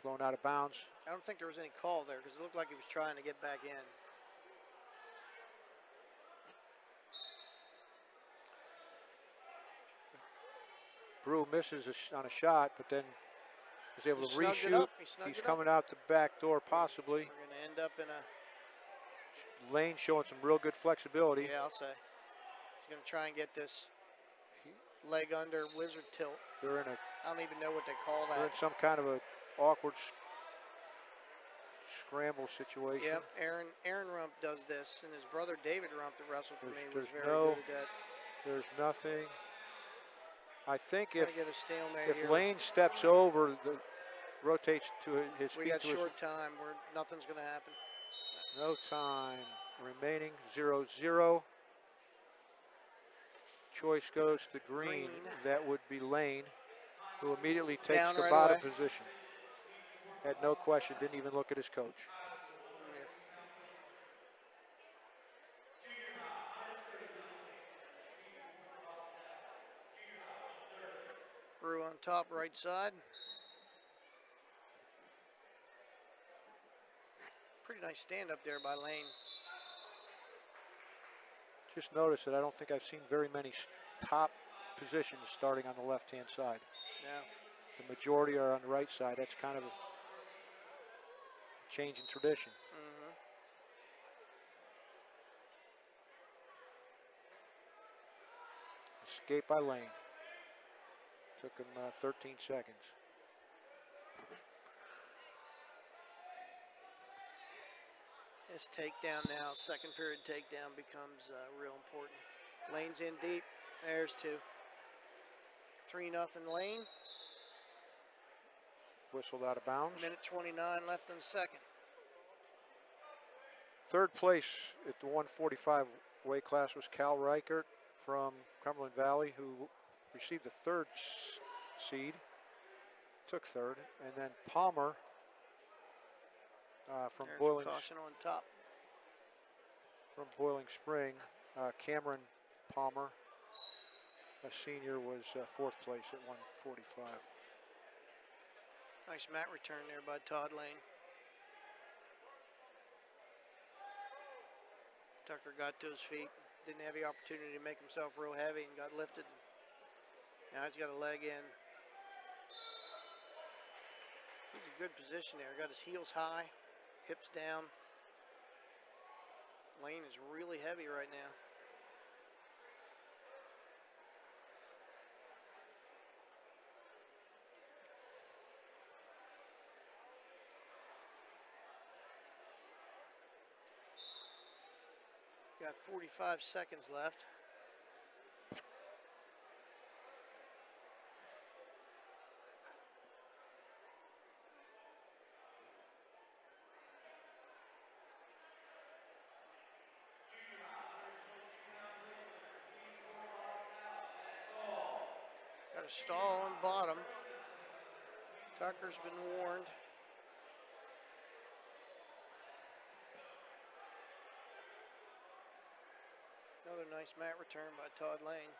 Blown out of bounds. I don't think there was any call there because it looked like he was trying to get back in. Brew misses on a shot, but then is able to reshoot. He's coming out the back door possibly. We're going to end up in a... Lane showing some real good flexibility. Yeah, I'll say. He's going to try and get this leg under wizard tilt. They're in a... I don't even know what they call that. They're in some kind of a awkward scramble situation. Yep, Aaron Rump does this, and his brother David Rump that wrestled for me was very good at that. There's nothing. I think Get a stalemate if here. Lane steps over, rotates to his feet. We got short time where nothing's going to happen. No time. remaining, 0-0. Choice goes to Green. That would be Lane, who immediately takes Down the right bottom away. position. Had no question, didn't even look at his coach. Yeah. Brew on top, right side. Pretty nice stand up there by Lane. Just noticed that I don't think I've seen very many top positions starting on the left-hand side. Yeah. The majority are on the right side. That's kind of a change in tradition. Mm-hmm. Escape by Lane. Took him 13 seconds. This takedown now, second period takedown becomes real important. Lane's in deep. There's two. 3-0 Lane. Whistled out of bounds. Minute 29 left in the second. Third place at the 145 weight class was Cal Reichert from Cumberland Valley, who received the third seed, took third, and then Palmer from There's Boiling caution on top. Spring. Cameron Palmer, a senior, was fourth place at 145. Nice mat return there by Todd Lane. Tucker got to his feet, didn't have the opportunity to make himself real heavy and got lifted. Now he's got a leg in. He's in good position there. Got his heels high, hips down. Lane is really heavy right now. Got 45 seconds left. Got a stall on bottom. Tucker's been warned. Another nice mat return by Todd Lane.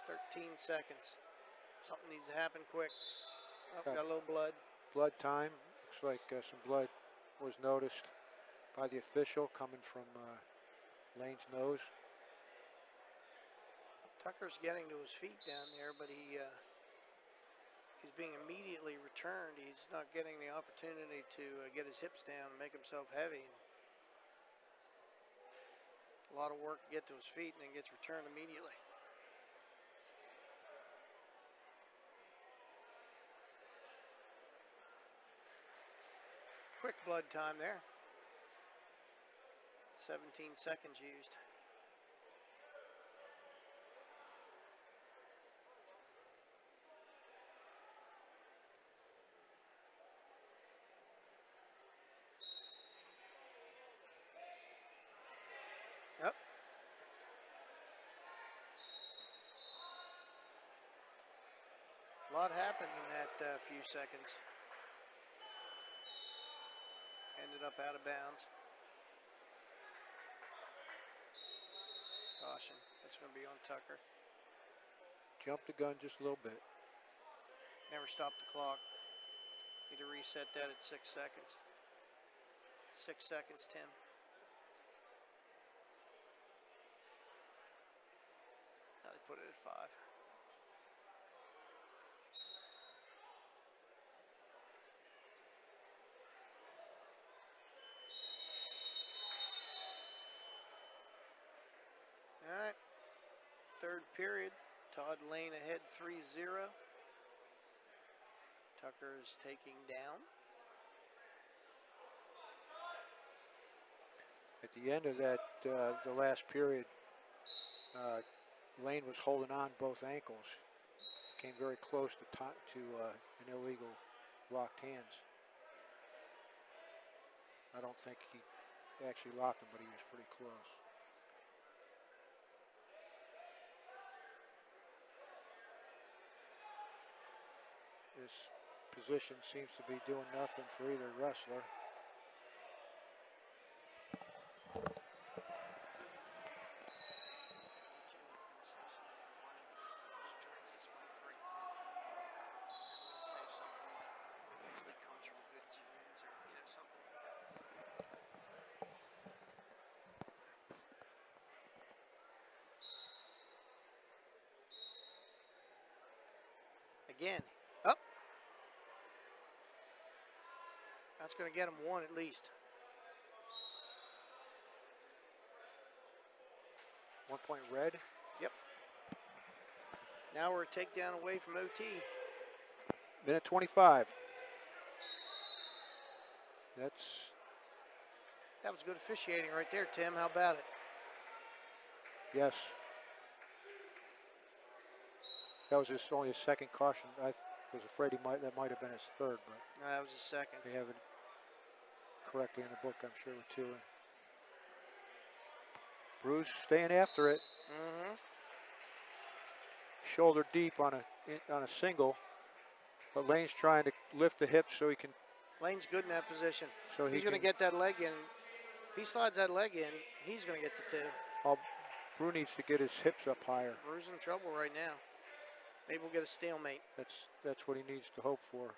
13 seconds. Something needs to happen quick. Oh, got a little blood. Blood time. Looks like some blood was noticed by the official coming from Lane's nose. Tucker's getting to his feet down there, but he's being immediately returned. He's not getting the opportunity to get his hips down and make himself heavy. A lot of work to get to his feet and then gets returned immediately. Quick blood time there. 17 seconds used. Yep. A lot happened in that few seconds. Ended up out of bounds. Caution. That's going to be on Tucker. Jumped the gun just a little bit. Never stopped the clock. Need to reset that at 6 seconds. 6 seconds, Tim. Now they put it at 5. All right. Third period. Todd Lane ahead 3-0. Tucker is taking down. At the end of that, the last period, Lane was holding on both ankles. Came very close to an illegal locked hands. I don't think he actually locked him, but he was pretty close. This position seems to be doing nothing for either wrestler. Again, up. That's going to get him one at least. 1 point red. Yep. Now we're a takedown away from OT. Minute 25. That was good officiating right there, Tim. How about it? Yes. That was only his second caution. I was afraid that might have been his third, but No, that was his second. they have it correctly in the book, I'm sure, too. Bruce staying after it. Mm-hmm. Shoulder deep on a single, but Lane's trying to lift the hips so he can. Lane's good in that position. So he's going to get that leg in. If he slides that leg in, he's going to get the two. Brew needs to get his hips up higher. Brew's in trouble right now. Maybe we'll get a stalemate. That's what he needs to hope for.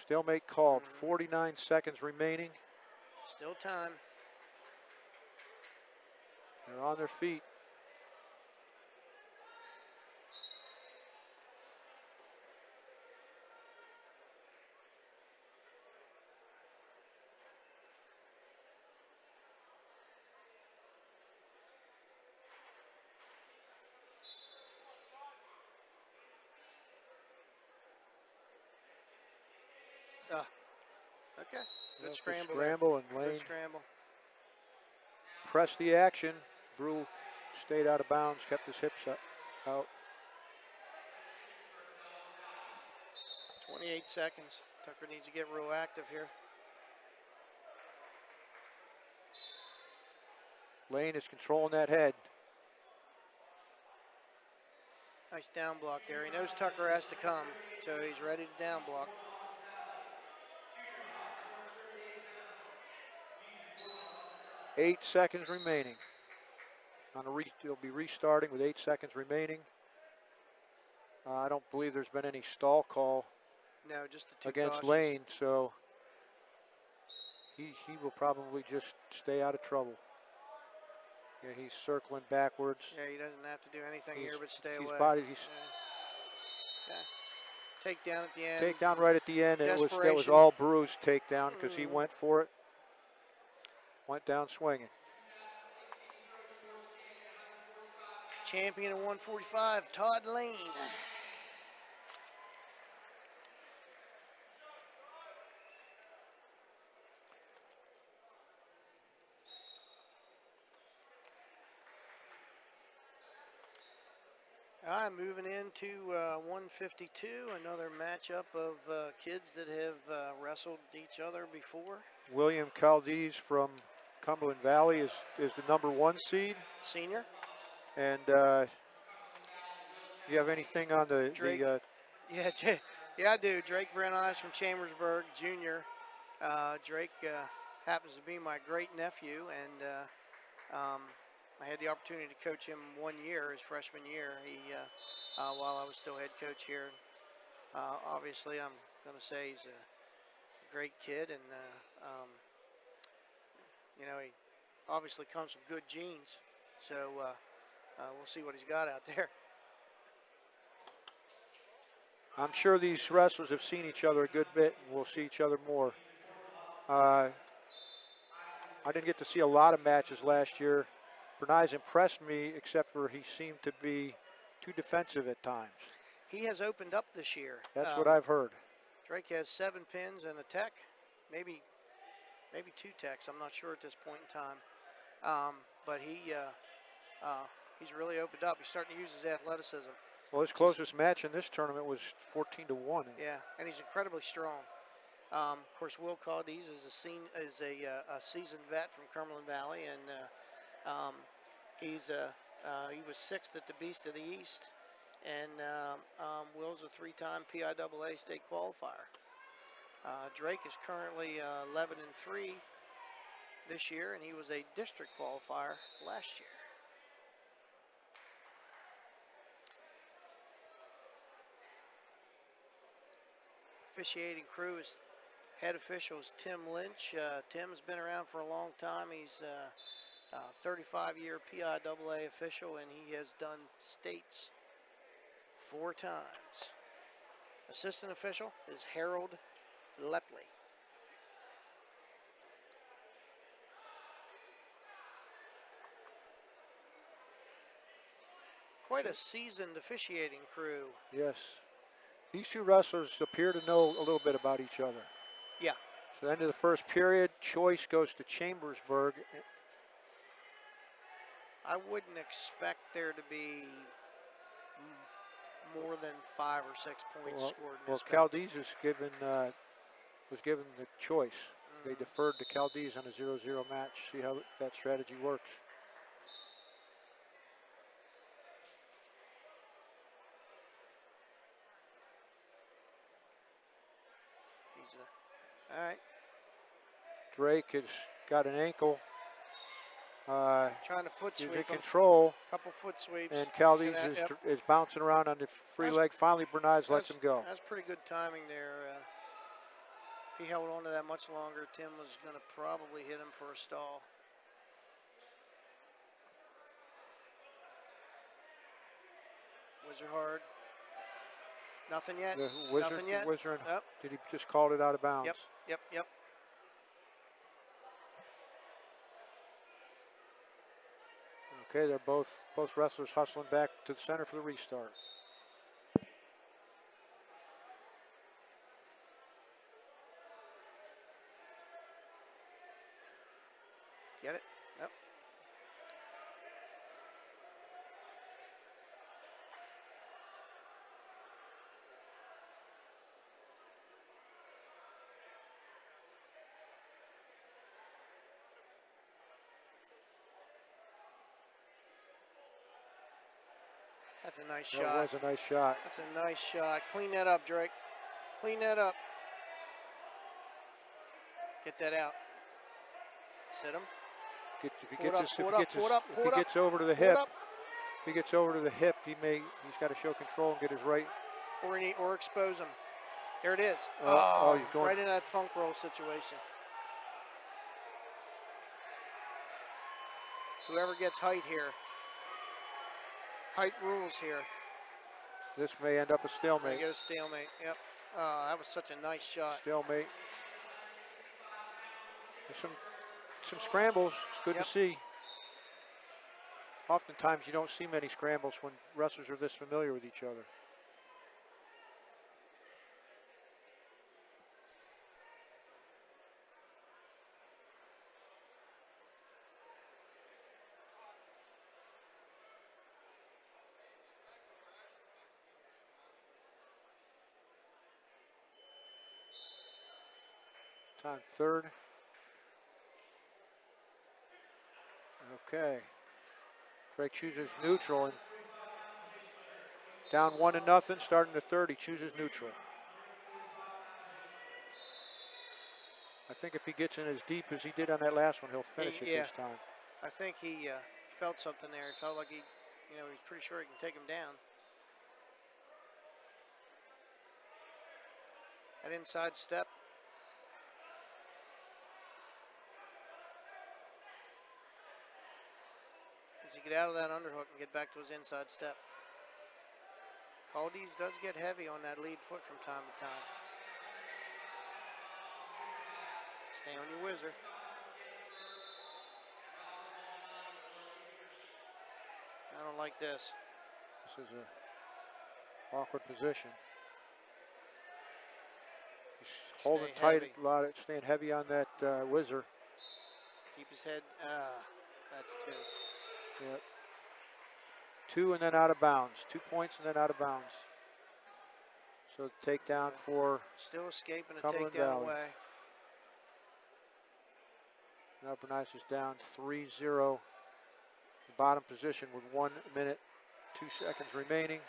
Stalemate called. 49 seconds remaining. Still time. They're on their feet. Okay. Good scramble. Scramble and Lane. Good scramble. Press the action. Brew stayed out of bounds, kept his hips out. 28 seconds. Tucker needs to get real active here. Lane is controlling that head. Nice down block there. He knows Tucker has to come, so he's ready to down block. Eight seconds remaining. He'll be restarting with 8 seconds remaining. I don't believe there's been any stall call. No, just the two against cautions. Lane, so he will probably just stay out of trouble. Yeah, he's circling backwards. Yeah, he doesn't have to do anything here but stay away. Takedown at the end. Takedown right at the end. That was all Brew's takedown because he went for it. Went down swinging. Champion at 145, Todd Lane. All right, moving into 152, another matchup of kids that have wrestled each other before. William Caldes from Cumberland Valley is the #1 seed. Senior. And you have anything on the Drake? Yeah, I do. Drake Brenice from Chambersburg, Junior. Drake happens to be my great nephew, and I had the opportunity to coach him 1 year, his freshman year. He, while I was still head coach here. Obviously, I'm going to say he's a great kid, and you know, he obviously comes from good genes. So we'll see what he's got out there. I'm sure these wrestlers have seen each other a good bit, and we'll see each other more. I didn't get to see a lot of matches last year. Brenice impressed me, except for he seemed to be too defensive at times. He has opened up this year. That's what I've heard. Drake has 7 pins and a tech, maybe 2 techs. I'm not sure at this point in time. But he's really opened up. He's starting to use his athleticism. Well, his closest match in this tournament was 14-1. Yeah, and he's incredibly strong. Of course, Will Caldiz is a seasoned vet from Cumberland Valley, and he was sixth at the Beast of the East, and Will's a three-time PIAA state qualifier. Drake is currently 11-3 this year, and he was a district qualifier last year. Officiating crew is head official is Tim Lynch. Tim's been around for a long time. He's a 35-year PIAA official, and he has done states 4 times. Assistant official is Harold Lepley. Quite a seasoned officiating crew. Yes. These two wrestlers appear to know a little bit about each other. Yeah. So end of the first period, choice goes to Chambersburg. I wouldn't expect there to be more than 5 or 6 points scored in this match. Caldiz was given the choice. They deferred to Caldiz on a 0-0 match. See how that strategy works. All right. Drake has got an ankle. Trying to foot sweep. He's in control. Couple foot sweeps. And Caldiz is bouncing around on the free leg. Finally, Bernays lets him go. That's pretty good timing there. If he held on to that much longer, Tim was going to probably hit him for a stall. Whizzer hard. Nothing yet. Nothing yet. Yep. Did he just call it out of bounds? Yep. Okay, they're both wrestlers hustling back to the center for the restart. Get it? Yep. That's a nice shot. That was a nice shot. That's a nice shot. Clean that up, Drake. Clean that up. Get that out. Sit him. If he gets over to the hip, he's got to show control and get his right. Or expose him. There it is. He's going right in that funk roll situation. Whoever gets height here. Height rules here. This may end up a stalemate. Get a stalemate. Yep. That was such a nice shot. Stalemate. There's some scrambles. It's good to see. Oftentimes you don't see many scrambles when wrestlers are this familiar with each other. Time third. Okay. Drake chooses neutral and down 1-0, starting the third, he chooses neutral. I think if he gets in as deep as he did on that last one, he'll finish it this time. I think he felt something there. He felt like he's pretty sure he can take him down. That inside step. As he get out of that underhook and get back to his inside step. Caldiz does get heavy on that lead foot from time to time. Stay on your whizzer. I don't like this. This is an awkward position. He's holding tight heavy. Staying heavy on that whizzer. Keep his head. That's 2. Yep. 2 and then out of bounds. 2 points and then out of bounds. So the takedown for Still escaping a Cumberland takedown Valley. away. Now Bernice is down 3-0. Bottom position with 1 minute, 2 seconds remaining.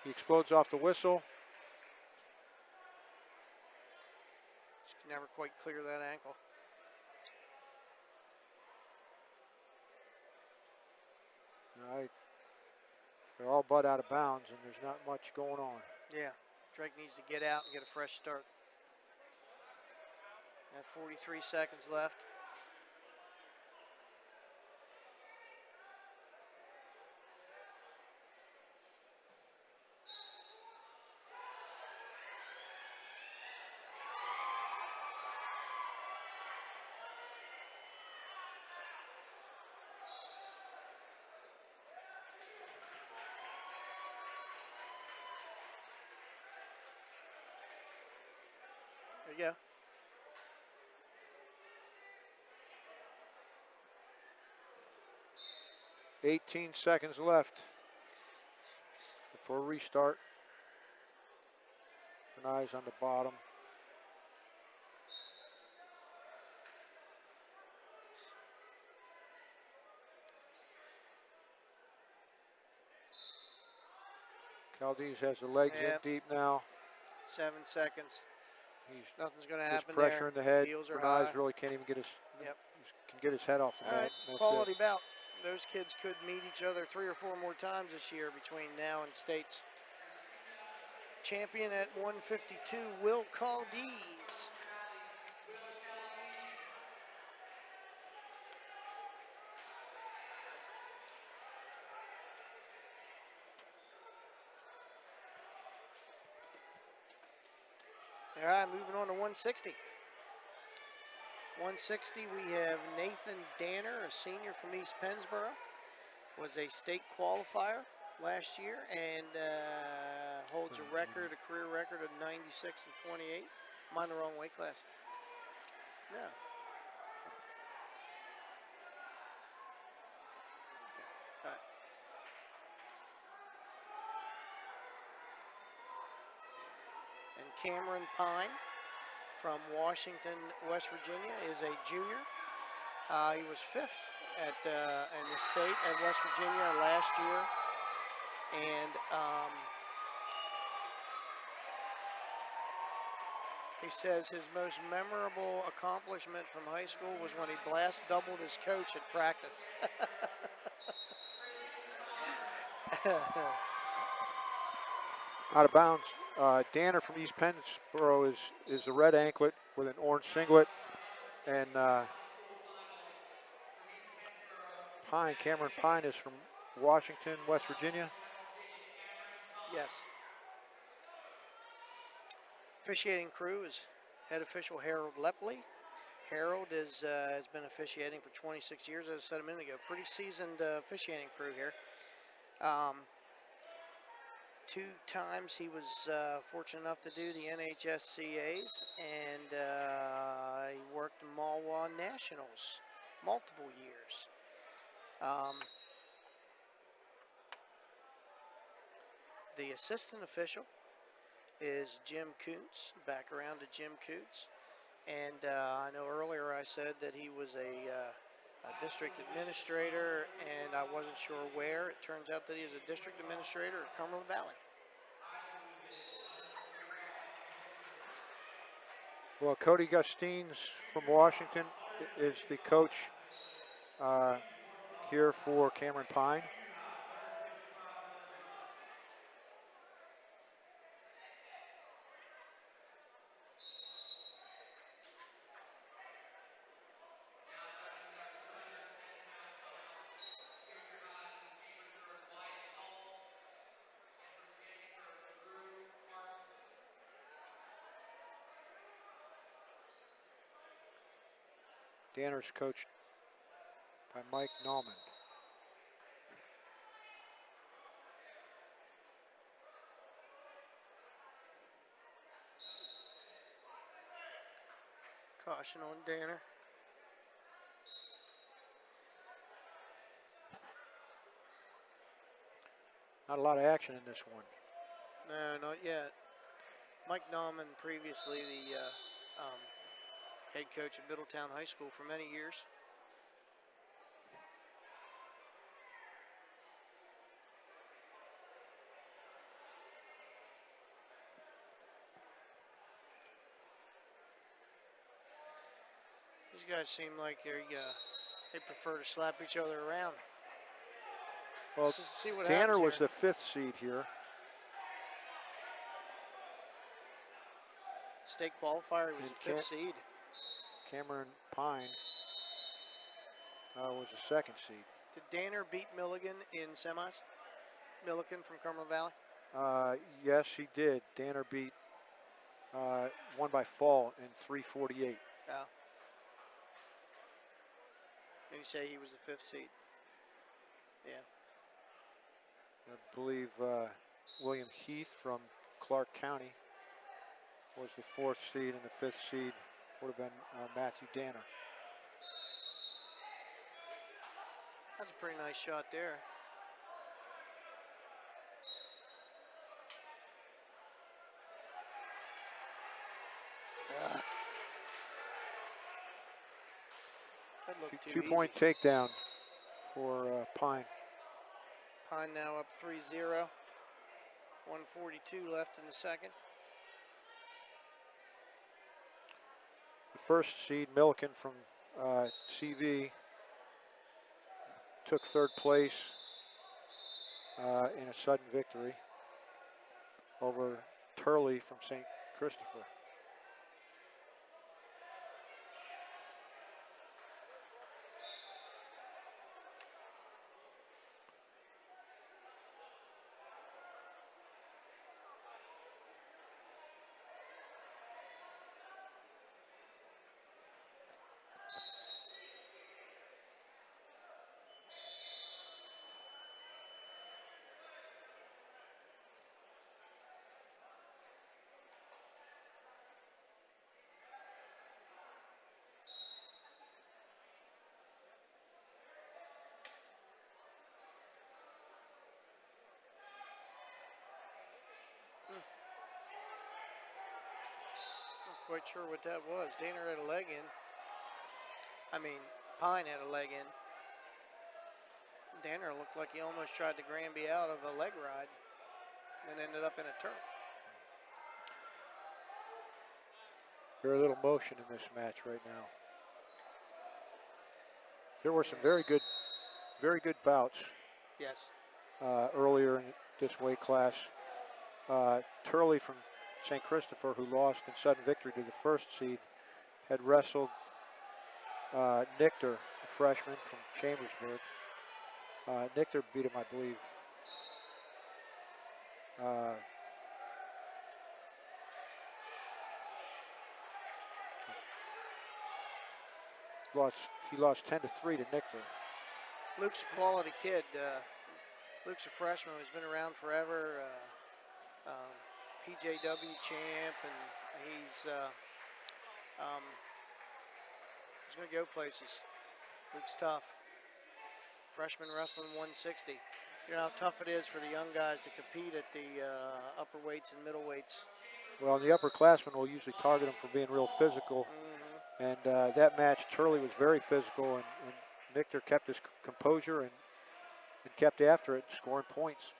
He explodes off the whistle. Just can never quite clear that ankle. All right. They're all but out of bounds, and there's not much going on. Yeah, Drake needs to get out and get a fresh start. At 43 seconds left. There you go. "18 seconds left before restart. Bernice on the bottom. Caldiz has the legs in deep now. 7 seconds. Nothing's going to There's happen pressure there. in the head. Heels are Bernice high. really can't even get his, Yep. can get his head off the All mat. right, That's quality it. bout. Those kids could meet each other 3 or 4 more times this year between now and states. Champion at 152, Will Caldiz. All right, moving on to 160. 160, we have Nathan Danner, a senior from East Pennsboro. Was a state qualifier last year and holds a record, a career record of 96 and 28. I'm on the wrong weight class. No. Okay. All right. And Cameron Pine from Washington, West Virginia, is a junior. He was 5th at in the state at West Virginia last year, and he says his most memorable accomplishment from high school was when he blast doubled his coach at practice. Out of bounds. Danner from East Pennsboro is a red anklet with an orange singlet, and Cameron Pine is from Washington, West Virginia. Yes. Officiating crew is head official Harold Lepley. Harold has been officiating for 26 years, as I said a minute ago. Pretty seasoned officiating crew here. 2 times he was fortunate enough to do the NHSCAs, and he worked the Malwa Nationals multiple years. The assistant official is Jim Kuntz, back around to Jim Kuntz. And I know earlier I said that he was a district administrator, and I wasn't sure where. It turns out that he is a district administrator at Cumberland Valley. Well, Cody Gustines from Washington is the coach here for Cameron Pine. Danner's coached by Mike Nauman. Caution on Danner. Not a lot of action in this one. No, not yet. Mike Nauman, previously the head coach at Middletown High School for many years. These guys seem like they prefer to slap each other around. Well, See what Tanner happens was here. the 5th seed here. State qualifier, he was the 5th seed. Cameron Pine was the 2nd seed. Did Danner beat Milligan in semis? Milligan from Cumberland Valley? Yes, he did. Danner beat, won by fall in 3:48. Oh. And you say he was the 5th seed? Yeah. I believe William Heath from Clark County was the 4th seed, and the 5th seed would have been Matthew Danner. That's a pretty nice shot there. That looked too easy. 2-point takedown for Pine. Pine now up 3-0. 1:42 left in the second. The 1st seed, Milliken from CV, took 3rd place in a sudden victory over Turley from St. Christopher. Not quite sure what that was. Danner had a leg in. Pine had a leg in. Danner looked like he almost tried to Granby out of a leg ride and ended up in a turf. Very little motion in this match right now. There were some very good bouts. Yes. Earlier in this weight class. Turley from St. Christopher, who lost in sudden victory to the 1st seed, had wrestled Nichter, a freshman from Chambersburg. Nichter beat him, I believe. He lost 10-3 to Nichter. Luke's a quality kid. Luke's a freshman who's been around forever. PJW champ, and he's going to go places. Luke's tough. Freshman wrestling 160. You know how tough it is for the young guys to compete at the upper weights and middle weights. Well, the upperclassmen will usually target him for being real physical. And that match, Turley was very physical, and Nichter kept his composure and kept after it, scoring points.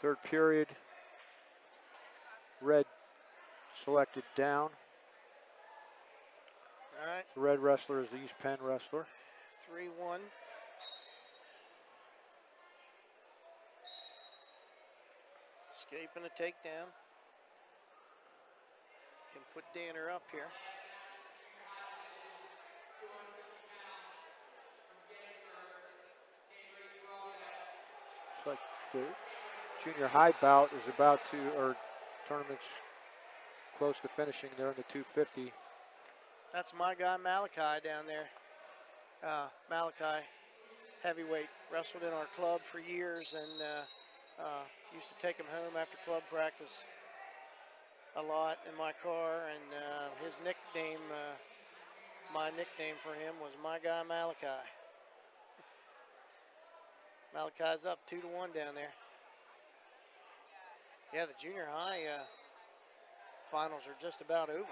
Third period, red selected down. All right. The red wrestler is the East Penn wrestler. 3-1. Escaping a takedown. Can put Danner up here. It's like the junior high bout is about to, or tournament's close to finishing. They're in the 250. That's my guy Malachi down there. Malachi, heavyweight, wrestled in our club for years, and used to take him home after club practice a lot in my car. And his nickname, my nickname for him was my guy Malachi. Malachi's up 2-1 down there. Yeah, the junior high finals are just about over.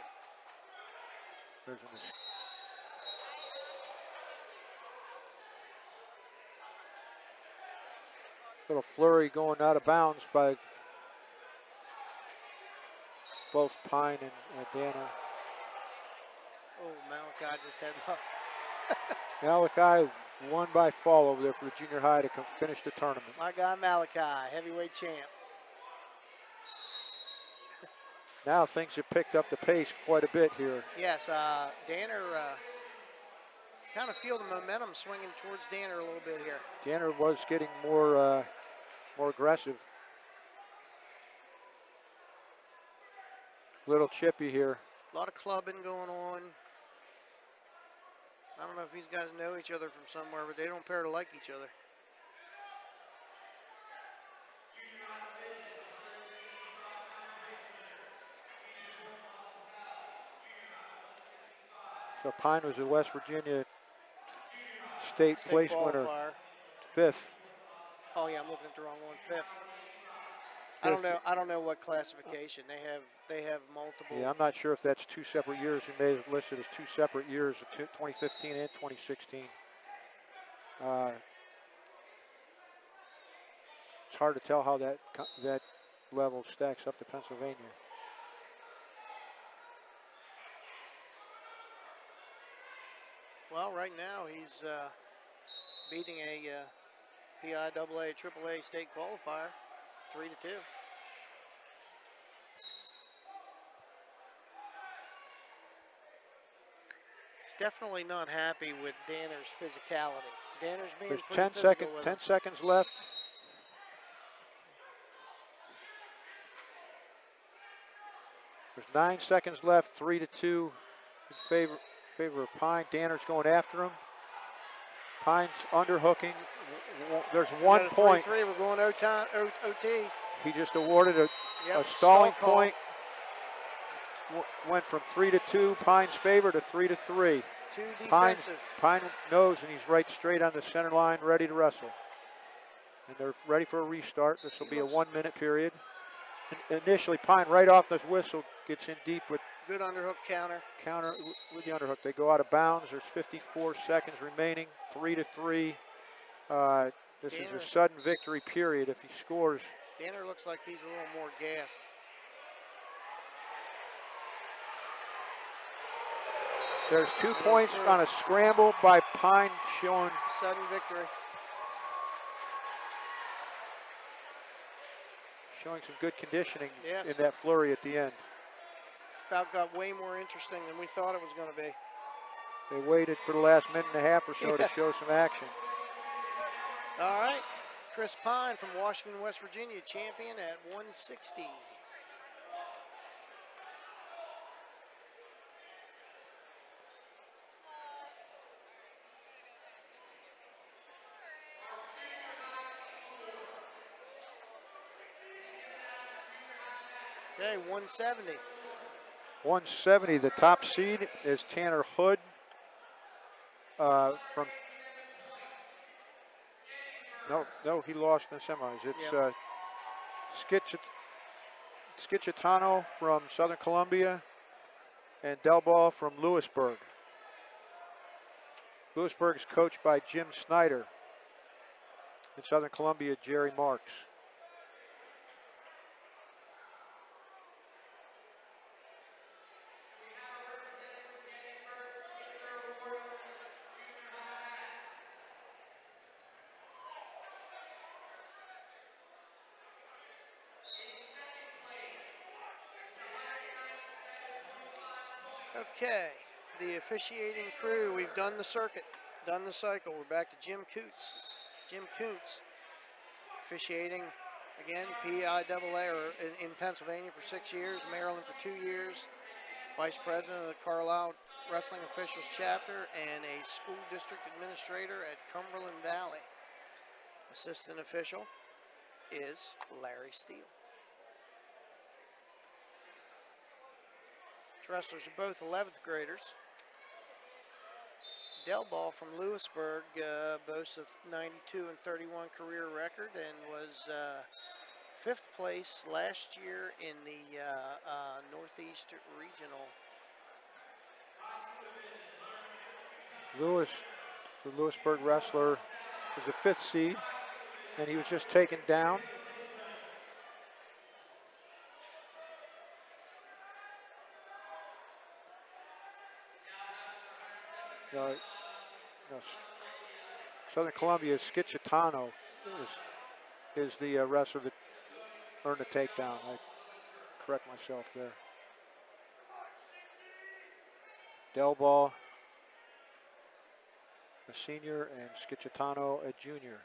There's a little flurry going out of bounds by both Pine and Danner. Oh, Malachi just had up. Malachi won by fall over there for the junior high to finish the tournament. My guy Malachi, heavyweight champ. Now things have picked up the pace quite a bit here. Yes, Danner kind of feel the momentum swinging towards Danner a little bit here. Danner was getting more aggressive. Little chippy here. A lot of clubbing going on. I don't know if these guys know each other from somewhere, but they don't appear to like each other. So Pine was a West Virginia state place winner, qualifier. 5th. Oh yeah, I'm looking at the wrong one. 5th. Fifth. I don't know what classification they have multiple. Yeah, I'm not sure if that's 2 separate years. He may have listed as 2 separate years, 2015 and 2016. It's hard to tell how that level stacks up to Pennsylvania. Well, right now he's beating a PIAA AAA state qualifier, 3-2. He's definitely not happy with Danner's physicality. Danner's being There's pretty 10 physical seconds. with 10 him. seconds left. There's 9 seconds left. 3-2 in favor of Pine. Danner's going after him. Pine's underhooking. There's 1 point. 3-3. We're going OT. He just awarded a stall stalling call. point. Went from 3-2 Pine's favor to 3-3. Too defensive. Pine knows, and he's right straight on the center line, ready to wrestle. And they're ready for a restart. This will be a 1-minute period. And initially, Pine right off the whistle gets in deep with good underhook counter. Counter with the underhook. They go out of bounds. There's 54 seconds remaining. 3-3. This is a sudden victory period if he scores. Danner looks like he's a little more gassed. There's 2 points on a scramble by Pine, showing sudden victory. Showing some good conditioning yes. in that flurry at the end. About got way more interesting than we thought it was going to be. They waited for the last minute and a half or so to show some action. All right, Chris Pine from Washington, West Virginia, champion at 160. Okay, 170. 170. The top seed is Tanner Hood from. No, he lost in the semis. It's Schicitano from Southern Columbia and Delball from Lewisburg. Lewisburg is coached by Jim Snyder. In Southern Columbia, Jerry Marks. Okay, the officiating crew, we've done the circuit, done the cycle. We're back to Jim Kuntz, officiating again, PIAA or in Pennsylvania for 6 years, Maryland for 2 years, vice president of the Carlisle Wrestling Officials Chapter, and a school district administrator at Cumberland Valley. Assistant official is Larry Steele. The wrestlers are both 11th graders. Delball from Lewisburg boasts a 92 and 31 career record and was fifth place last year in the Northeast Regional. Lewis, the Lewisburg wrestler, is a 5th seed, and he was just taken down. No, Southern Columbia, Schicitano is the wrestler that earned the takedown. I correct myself there. Delball, a senior, and Schicitano, a junior.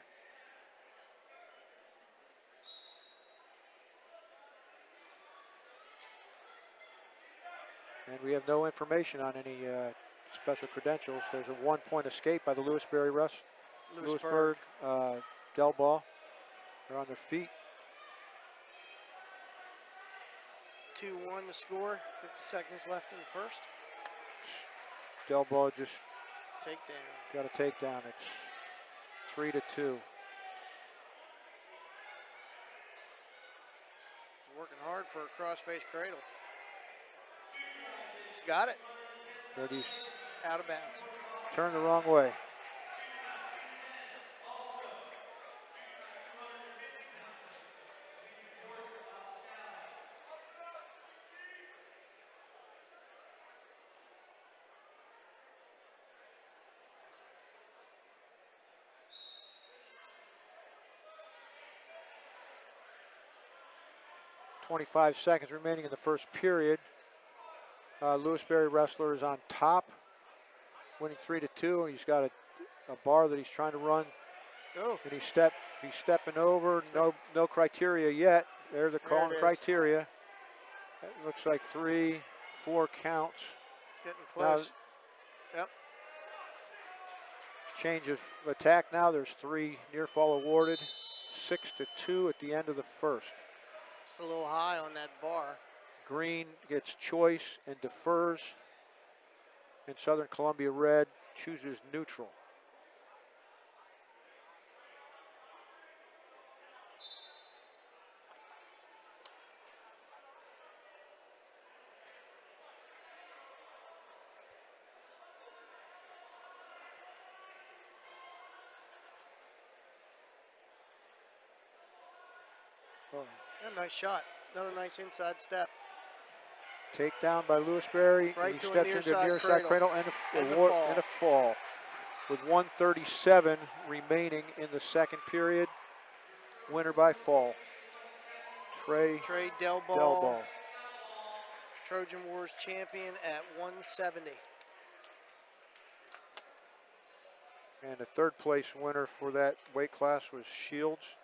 And we have no information on any special credentials. There's a 1-point escape by the Lewisburg Delball. They're on their feet. 2-1 the score. 50 seconds left in the first. Delball just takedown. got a takedown. It's 3-2. He's working hard for a cross-face cradle. He's got it. But he's out of bounds. Turned the wrong way. .25 seconds remaining in the first period. Lewisberry wrestler is on top, winning 3-2, and he's got a bar that he's trying to run. Oh. And he's stepping over. No criteria yet. There's the calling criteria. It looks like 3-4 counts. It's getting close. Now, yep. Change of attack now. There's 3 near fall awarded. 6-2 at the end of the first. It's a little high on that bar. Green gets choice and defers. And Southern Columbia Red chooses neutral. Oh. Yeah, nice shot. Another nice inside step. Takedown by Lewisberry. Right he to steps into a near side cradle and a fall. With 1:37 remaining in the second period. Winner by fall. Trey Delball. Trojan Wars champion at 170. And the third place winner for that weight class was Shields.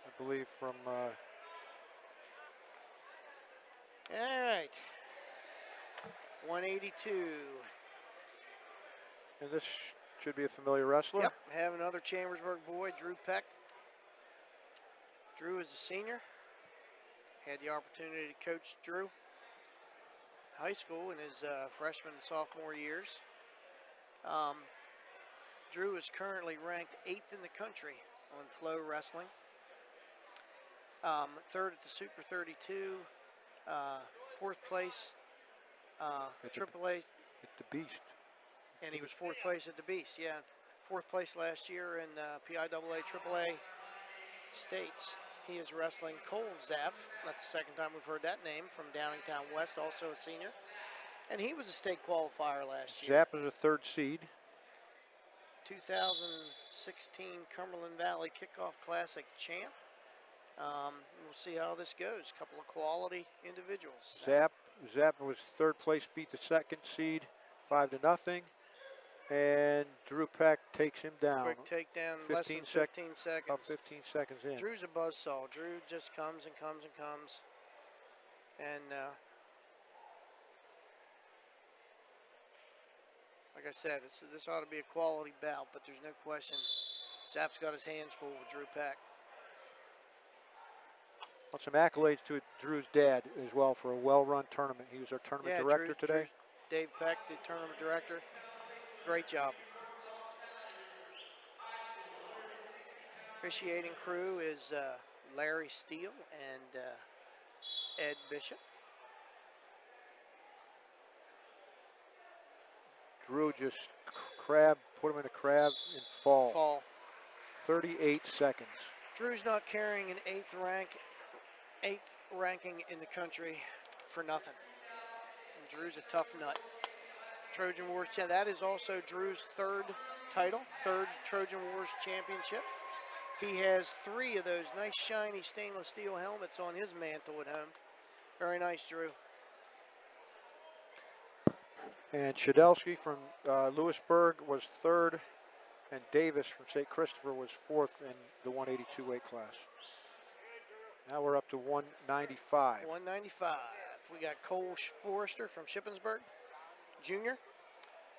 I believe from... All right. 182. And this should be a familiar wrestler. Yep, have another Chambersburg boy, Drew Peck. Drew is a senior. Had the opportunity to coach Drew high school in his freshman and sophomore years. Drew is currently ranked 8th in the country on Flow Wrestling. 3rd at the Super 32. 4th place AAA. At the Beast. And he was 4th place at the Beast, yeah. 4th place last year in PIAA AAA states. He is wrestling Cole Zapp. That's the second time we've heard that name, from Downingtown West, also a senior. And he was a state qualifier last year. Zapp is a 3rd seed. 2016 Cumberland Valley Kickoff Classic champ. We'll see how this goes. A couple of quality individuals. Zapp was 3rd place, beat the 2nd seed 5-0. And Drew Peck takes him down. Quick takedown, less than 15 seconds. About 15 seconds in. Drew's a buzzsaw. Drew just comes and comes and comes. And like I said, this ought to be a quality bout, but there's no question Zapp's got his hands full with Drew Peck. Well, some accolades to Drew's dad as well for a well-run tournament. He was our tournament director today. Dave Peck, the tournament director. Great job. Officiating crew is Larry Steele and Ed Bishop. Drew just put him in a crab and fall. 38 seconds. Drew's not carrying an eighth ranking in the country for nothing. And Drew's a tough nut. Trojan Wars, that is also Drew's third Trojan Wars championship. He has 3 of those nice shiny stainless steel helmets on his mantle at home. Very nice, Drew. And Shadelsky from Lewisburg was third, and Davis from St. Christopher was fourth in the 182 weight class. Now we're up to 195. 195. We got Cole Forrester from Shippensburg, junior.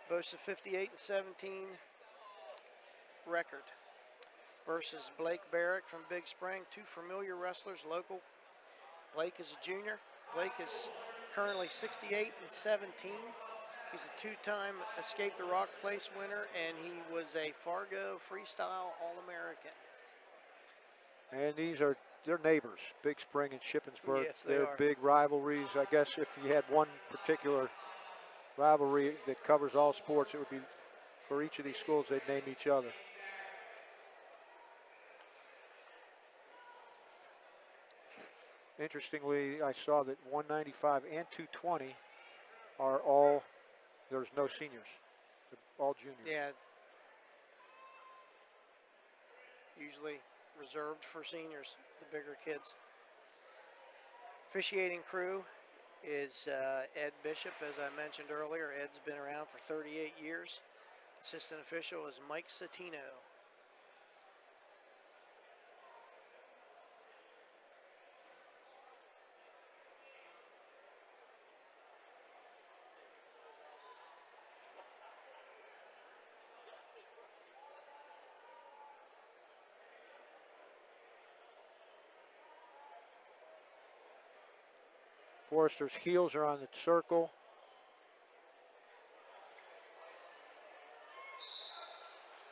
Boasts a 58 and 17 record. Versus Blake Barrick from Big Spring, 2 familiar wrestlers, local. Blake is a junior. Blake is currently 68 and 17. He's a 2-time Escape the Rock Place winner, and he was a Fargo Freestyle All-American. And they're neighbors, Big Spring and Shippensburg. Yes, they are. Big rivalries. I guess if you had one particular rivalry that covers all sports, it would be for each of these schools, they'd name each other. Interestingly, I saw that 195 and 220 are all, there's no seniors, they're all juniors. Yeah. Usually reserved for seniors, the bigger kids. Officiating crew is Ed Bishop, as I mentioned earlier. Ed's been around for 38 years. Assistant official is Mike Satino. Forrester's heels are on the circle.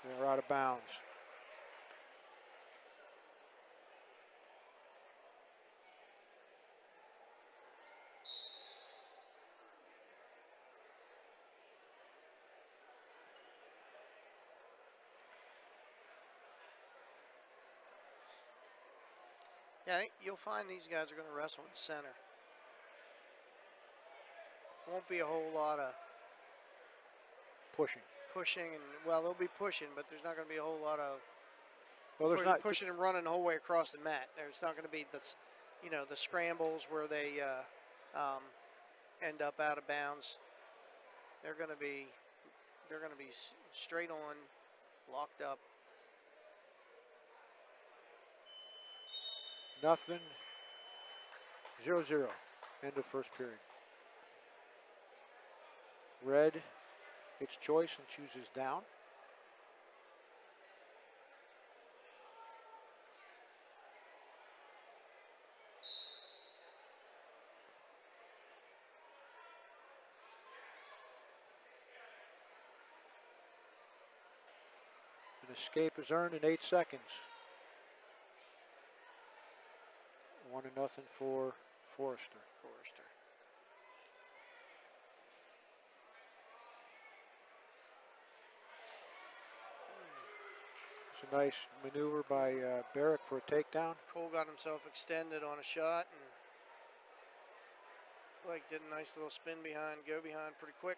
They're out of bounds. Yeah, you'll find these guys are going to wrestle in the center. Won't be a whole lot of pushing, and well, they'll be pushing, but there's not going to be a whole lot of pushing and running the whole way across the mat. There's not going to be this, the scrambles where they end up out of bounds. They're going to be straight on, locked up. Nothing. 0-0. End of first period. Red, its choice and chooses down. An escape is earned in 8 seconds. 1-0 for Forrester. It's a nice maneuver by Barrick for a takedown. Cole got himself extended on a shot, and Blake did a nice little spin behind, go behind pretty quick.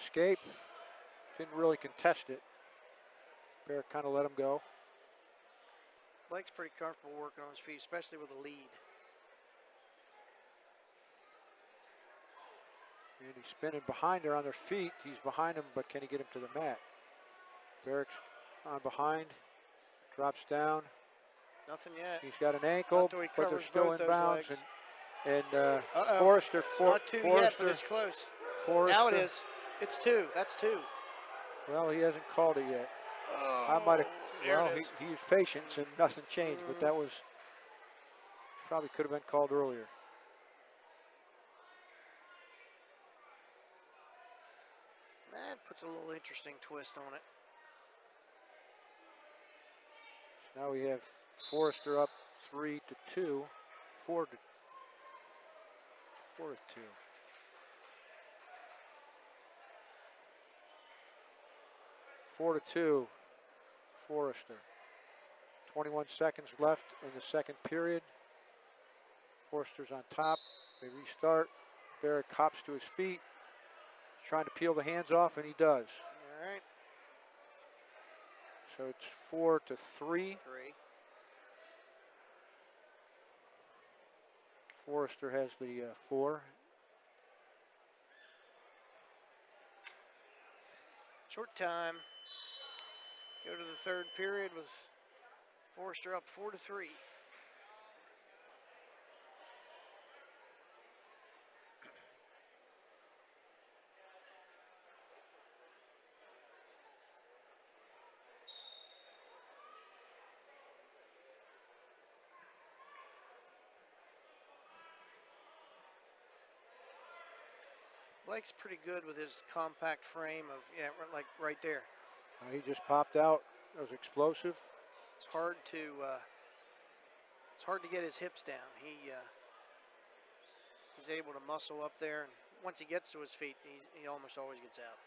Escape, didn't really contest it. Barrick kind of let him go. Blake's pretty comfortable working on his feet, especially with a lead. And he's spinning behind there on their feet. He's behind him, but can he get him to the mat? Barrick's on behind, drops down. Nothing yet. He's got an ankle, but they're still in bounds. And Forrester, not two yet, but it's close. Forrester. Now it is. It's 2. That's 2. Well, he hasn't called it yet. Oh, I might have. Well, it is. he was patient and nothing changed, but that was probably could have been called earlier. Puts a little interesting twist on it. So now we have Forrester up 3-2, 4-2. 4-2, Forrester. 21 seconds left in the second period. Forrester's on top. They restart. Barrett hops to his feet. He's trying to peel the hands off, and he does. All right. So it's 4-3. Forrester has the 4. Short time. Go to the third period with Forrester up 4-3. Blake's pretty good with his compact frame of, yeah, like right there. He just popped out. That was explosive. It's hard to get his hips down. He's able to muscle up there, and once he gets to his feet, he almost always gets out.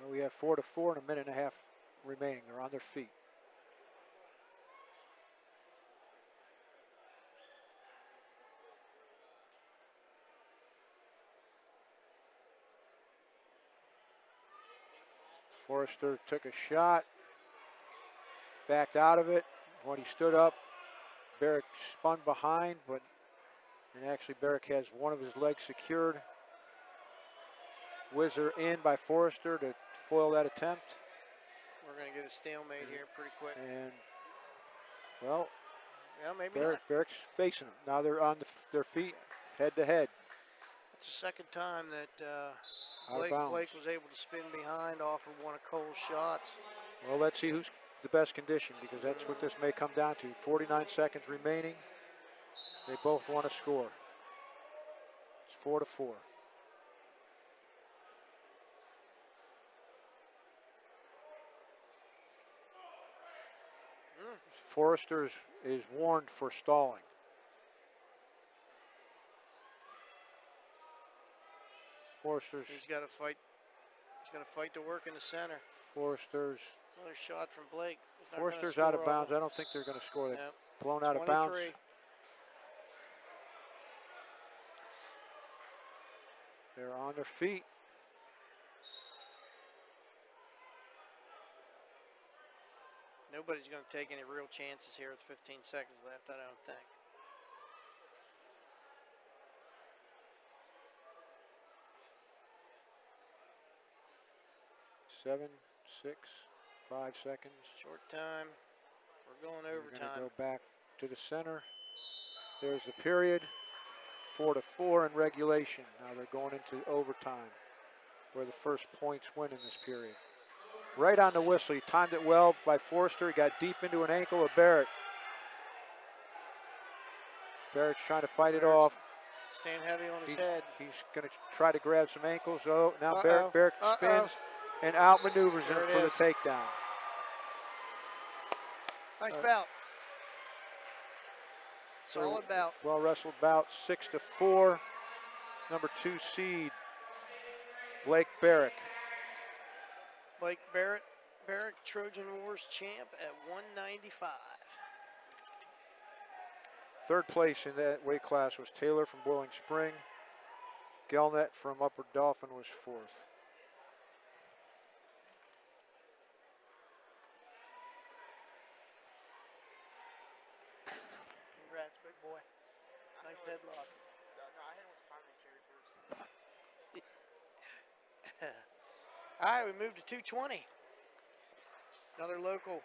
Well, we have 4-4 and a minute and a half remaining. They're on their feet. Forrester took a shot, backed out of it. When he stood up, Barrick spun behind, and actually Barrick has one of his legs secured. Whizzer in by Forrester to foil that attempt. We're going to get a stalemate here pretty quick. And, well, yeah, maybe not. Barrick's facing them. Now they're on their feet, head to head. It's the second time that Blake was able to spin behind off of one of Cole's shots. Well, let's see who's the best condition, because that's what this may come down to. 49 seconds remaining. They both want to score. It's 4-4. Forrester is warned for stalling. He's got to fight. He's got to fight to work in the center. Forrester's another shot from Blake. Forrester's out of bounds. I don't think they're going to score. They're blown out of bounds. They're on their feet. Nobody's going to take any real chances here with 15 seconds left, I don't think. Seven, 6, 5 seconds. Short time. We're going overtime. We're going to go back to the center. There's the period. 4-4 in regulation. Now they're going into overtime, where the first points win in this period. Right on the whistle. He timed it well by Forrester. He got deep into an ankle of Barrett. Barrett's trying to fight it off. Staying heavy on his head. He's going to try to grab some ankles. Oh, now Barrett spins and outmaneuvers him for the takedown. Nice bout. Solid bout. Well wrestled bout. 6-4. Number 2 seed, Blake Barrick. Blake Barrick, Trojan Wars champ at 195. Third place in that weight class was Taylor from Boiling Spring. Gelnet from Upper Dauphin was 4th. Congrats, big boy. Nice headlock. All right, we moved to 220. Another local.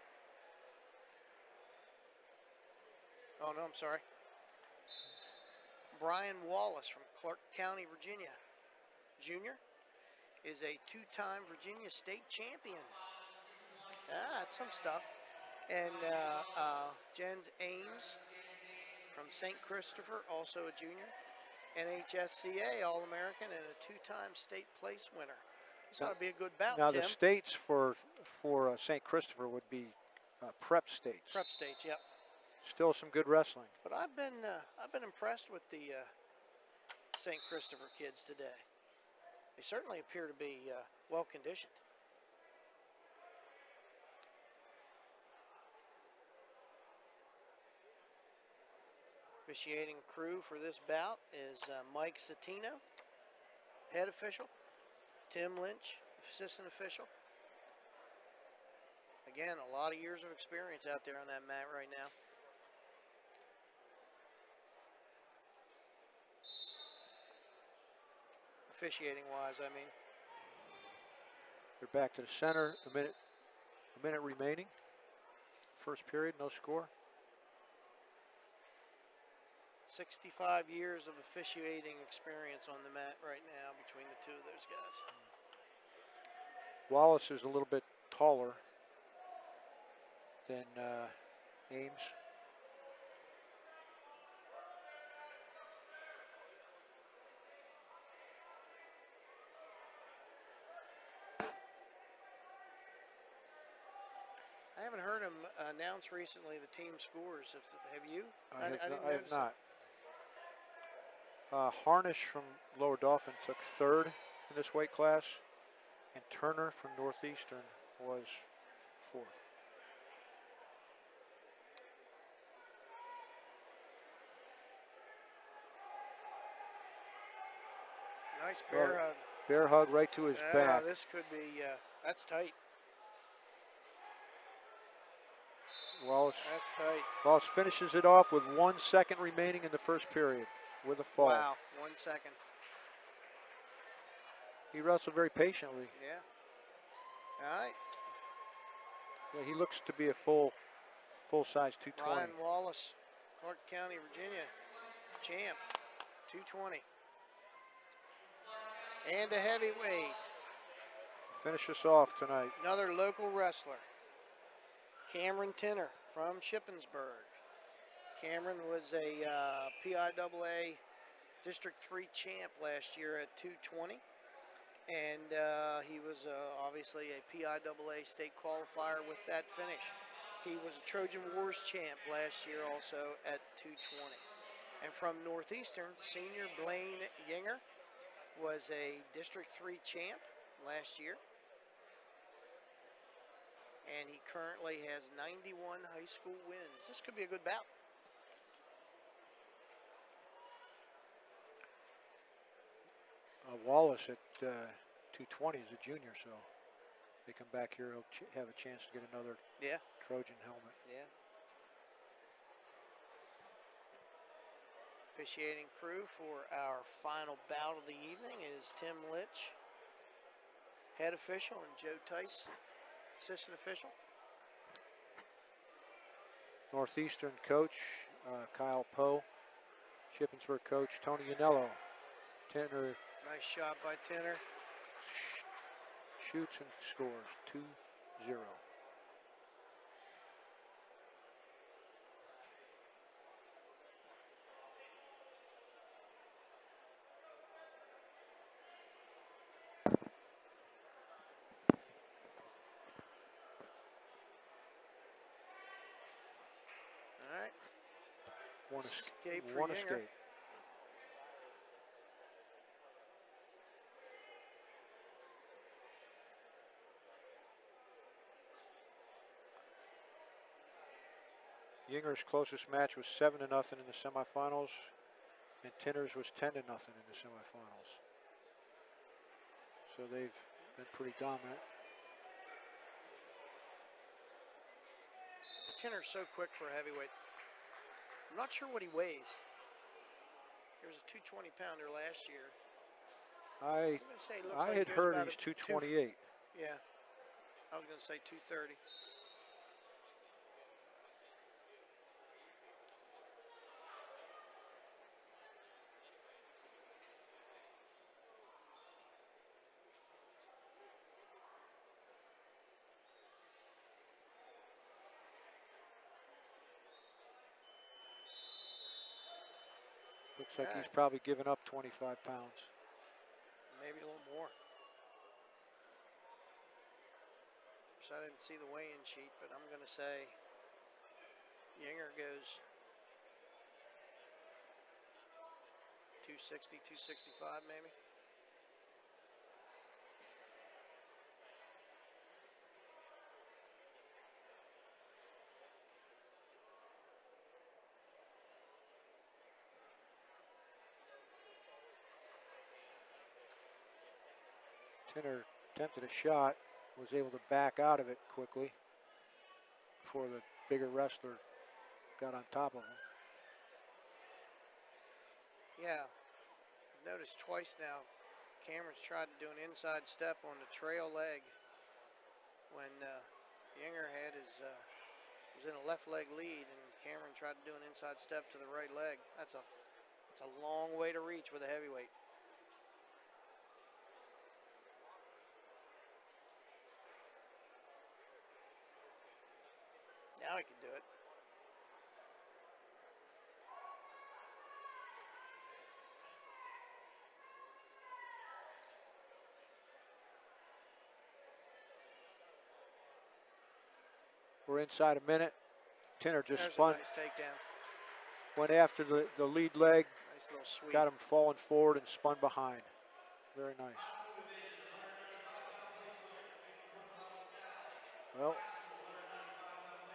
Oh, no, I'm sorry. Brian Wallace from Clark County, Virginia. Junior is a 2-time Virginia state champion. That's some stuff. And Jens Ames from St. Christopher, also a junior. NHSCA All-American and a 2-time state place winner. This ought to be a good bout, Now Tim. the states for St. Christopher would be prep states. Prep states, yep. Still some good wrestling. But I've been impressed with the St. Christopher kids today. They certainly appear to be well conditioned. Officiating crew for this bout is Mike Satino, head official. Tim Lynch, assistant official. Again, a lot of years of experience out there on that mat right now. Officiating wise, I mean. They're back to the center. A minute remaining. First period, no score. 65 years of officiating experience on the mat right now between the two of those guys. Wallace is a little bit taller than Ames. I haven't heard him announce recently the team scores. Have you? I didn't have notice not. Harnish from Lower Dauphin took third in this weight class, and Turner from Northeastern was fourth. Nice bear hug. Bear hug right to his back. This could be, that's tight. Wallace, That's tight. Wallace finishes it off with 1 second remaining in the first period with a fall. Wow, 1 second. He wrestled very patiently. Yeah. All right. Yeah, he looks to be a full-size 220. Ryan Wallace, Clark County, Virginia, champ, 220. And a heavyweight. Finish us off tonight. Another local wrestler, Cameron Tinner from Shippensburg. Cameron was a PIAA District 3 champ last year at 220. And he was obviously a PIAA state qualifier with that finish. He was a Trojan Wars champ last year also at 220. And from Northeastern, senior Blaine Yinger was a District 3 champ last year. And he currently has 91 high school wins. This could be a good bout. Wallace at 220 is a junior, so they come back here, he'll have a chance to get another Trojan helmet. Yeah. Officiating crew for our final bout of the evening is Tim Litch, head official, and Joe Tice, assistant official. Northeastern coach, Kyle Poe. Shippensburg coach, Tony Yanello. Tinner Nice shot by Tinner. Shoots and scores 2-0. All right. One escape for one Yinger. escape. Yinger's closest match was 7-0 in the semifinals, and Tinner's was 10-0 in the semifinals. So they've been pretty dominant. Tinner's so quick for a heavyweight. I'm not sure what he weighs. He was a 220-pounder last year. I had heard he's 228. Yeah. I was going to say 230. Looks like he's probably given up 25 pounds. Maybe a little more. course, I didn't see the weigh-in sheet, but I'm going to say Yinger goes 260, 265 maybe. Tinner attempted a shot, was able to back out of it quickly before the bigger wrestler got on top of him. Yeah, I've noticed twice now, Cameron's tried to do an inside step on the trail leg when Yinger had his was in a left leg lead, and Cameron tried to do an inside step to the right leg. That's a long way to reach with a heavyweight. Now he can do it. We're inside a minute. Tinner just There's spun, a nice takedown. went after the lead leg, Nice little sweep. got him falling forward and spun behind. Very nice. Well,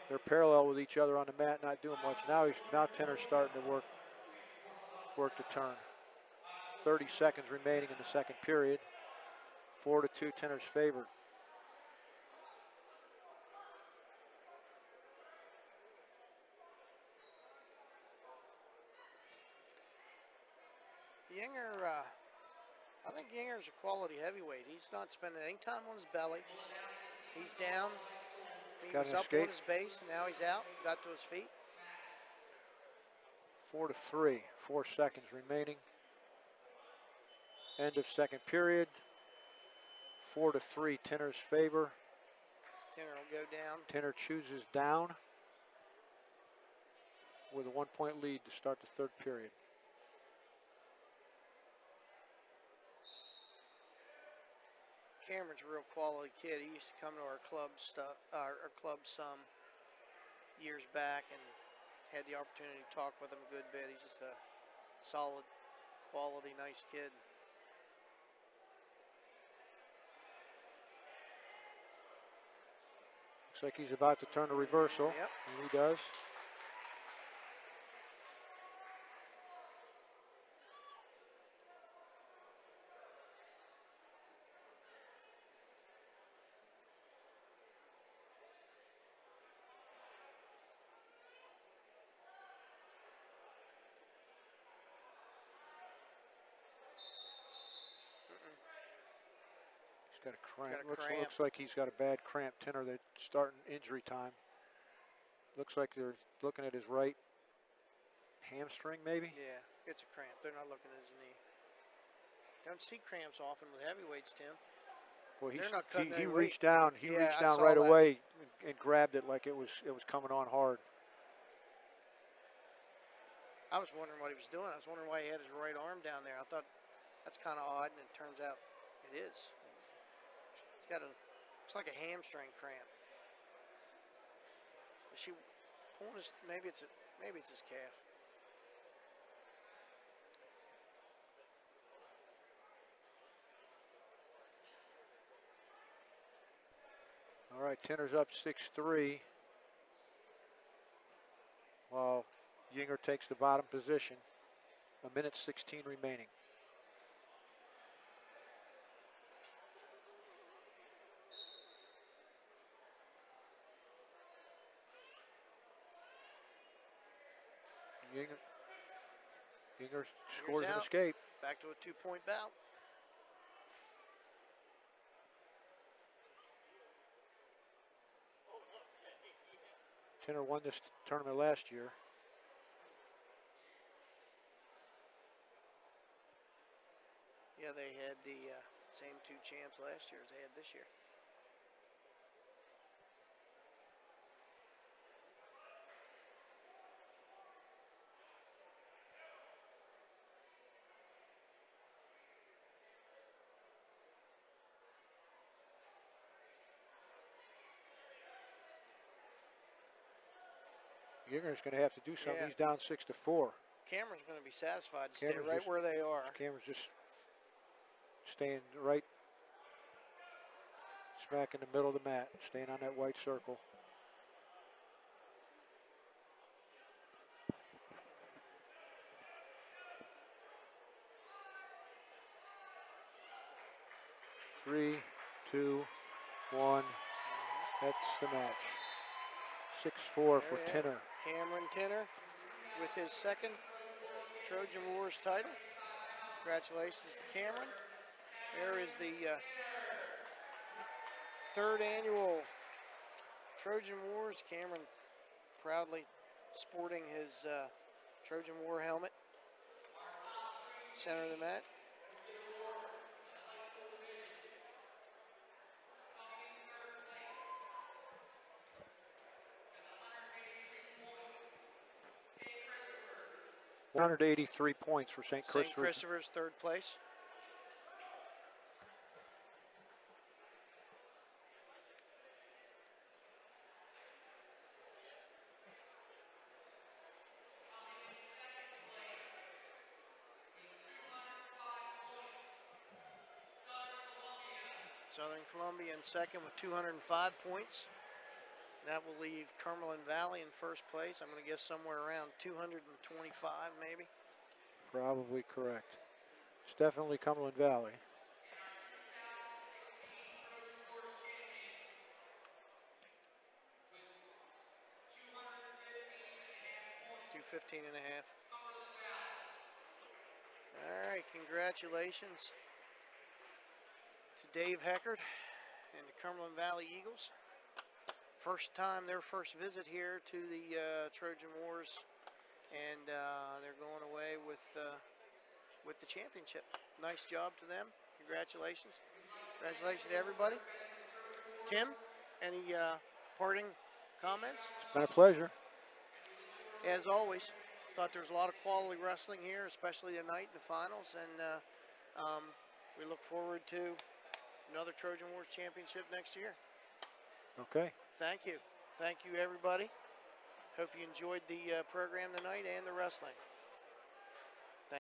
they're parallel with each other on the mat, not doing much. Now Tinner's starting to work the turn. 30 seconds remaining in the second period. 4-2, Tinner's favored. Yinger, I think Yinger's a quality heavyweight. He's not spending any time on his belly. He's down. He Got was an up escape. on his base, and now he's out. Got to his feet. 4-3, 4 seconds remaining. End of second period. 4-3, Tinner's favor. Tinner will go down. Tinner chooses down with a 1-point lead to start the third period. Cameron's a real quality kid. He used to come to our club some years back and had the opportunity to talk with him a good bit. He's just a solid, quality, nice kid. Looks like he's about to turn a reversal. Yep. And he does. He's got a cramp. Looks like he's got a bad cramp. Tinner, they're starting injury time. Looks like they're looking at his right hamstring, maybe. Yeah, it's a cramp. They're not looking at his knee. Don't see cramps often with heavyweights, Tim. Well, he reached down. He reached down right that. away and grabbed it like it was coming on hard. I was wondering what he was doing. I was wondering why he had his right arm down there. I thought that's kind of odd, and it turns out it is. He's got looks like a hamstring cramp. Is she pulling his? Maybe it's his calf. All right, Tinner's up 6-3. While Yinger takes the bottom position. 1:16 remaining. Yinger scores an escape. Back to a 2-point bout. Tinner won this tournament last year. Yeah, they had the same 2 champs last year as they had this year. Ginger's going to have to do something. Yeah. He's down 6-4. Cameron's going to be satisfied to Cameron's stay right just- where they are. Cameron's just staying right smack in the middle of the mat, staying on that white circle. Three, 2, 1. That's the match. 6-4 for There you have it. Tinner. Cameron Tinner with his second Trojan Wars title. Congratulations to Cameron. There is the third annual Trojan Wars. Cameron proudly sporting his Trojan War helmet. Center of the mat. $183 points for St. St. Christopher's. Christopher's third place. Southern Columbia in second with 205 points. That will leave Cumberland Valley in first place. I'm going to guess somewhere around 225 maybe. Probably correct. It's definitely Cumberland Valley. $215.5. All right, congratulations to Dave Heckard and the Cumberland Valley Eagles. First time, their first visit here to the Trojan Wars, and they're going away with the championship. Nice job to them. Congratulations. Congratulations to everybody. Tim, any parting comments? It's been a pleasure. As always, thought there was a lot of quality wrestling here, especially tonight in the finals, and we look forward to another Trojan Wars championship next year. Okay. Thank you. Thank you, everybody. Hope you enjoyed the program tonight and the wrestling.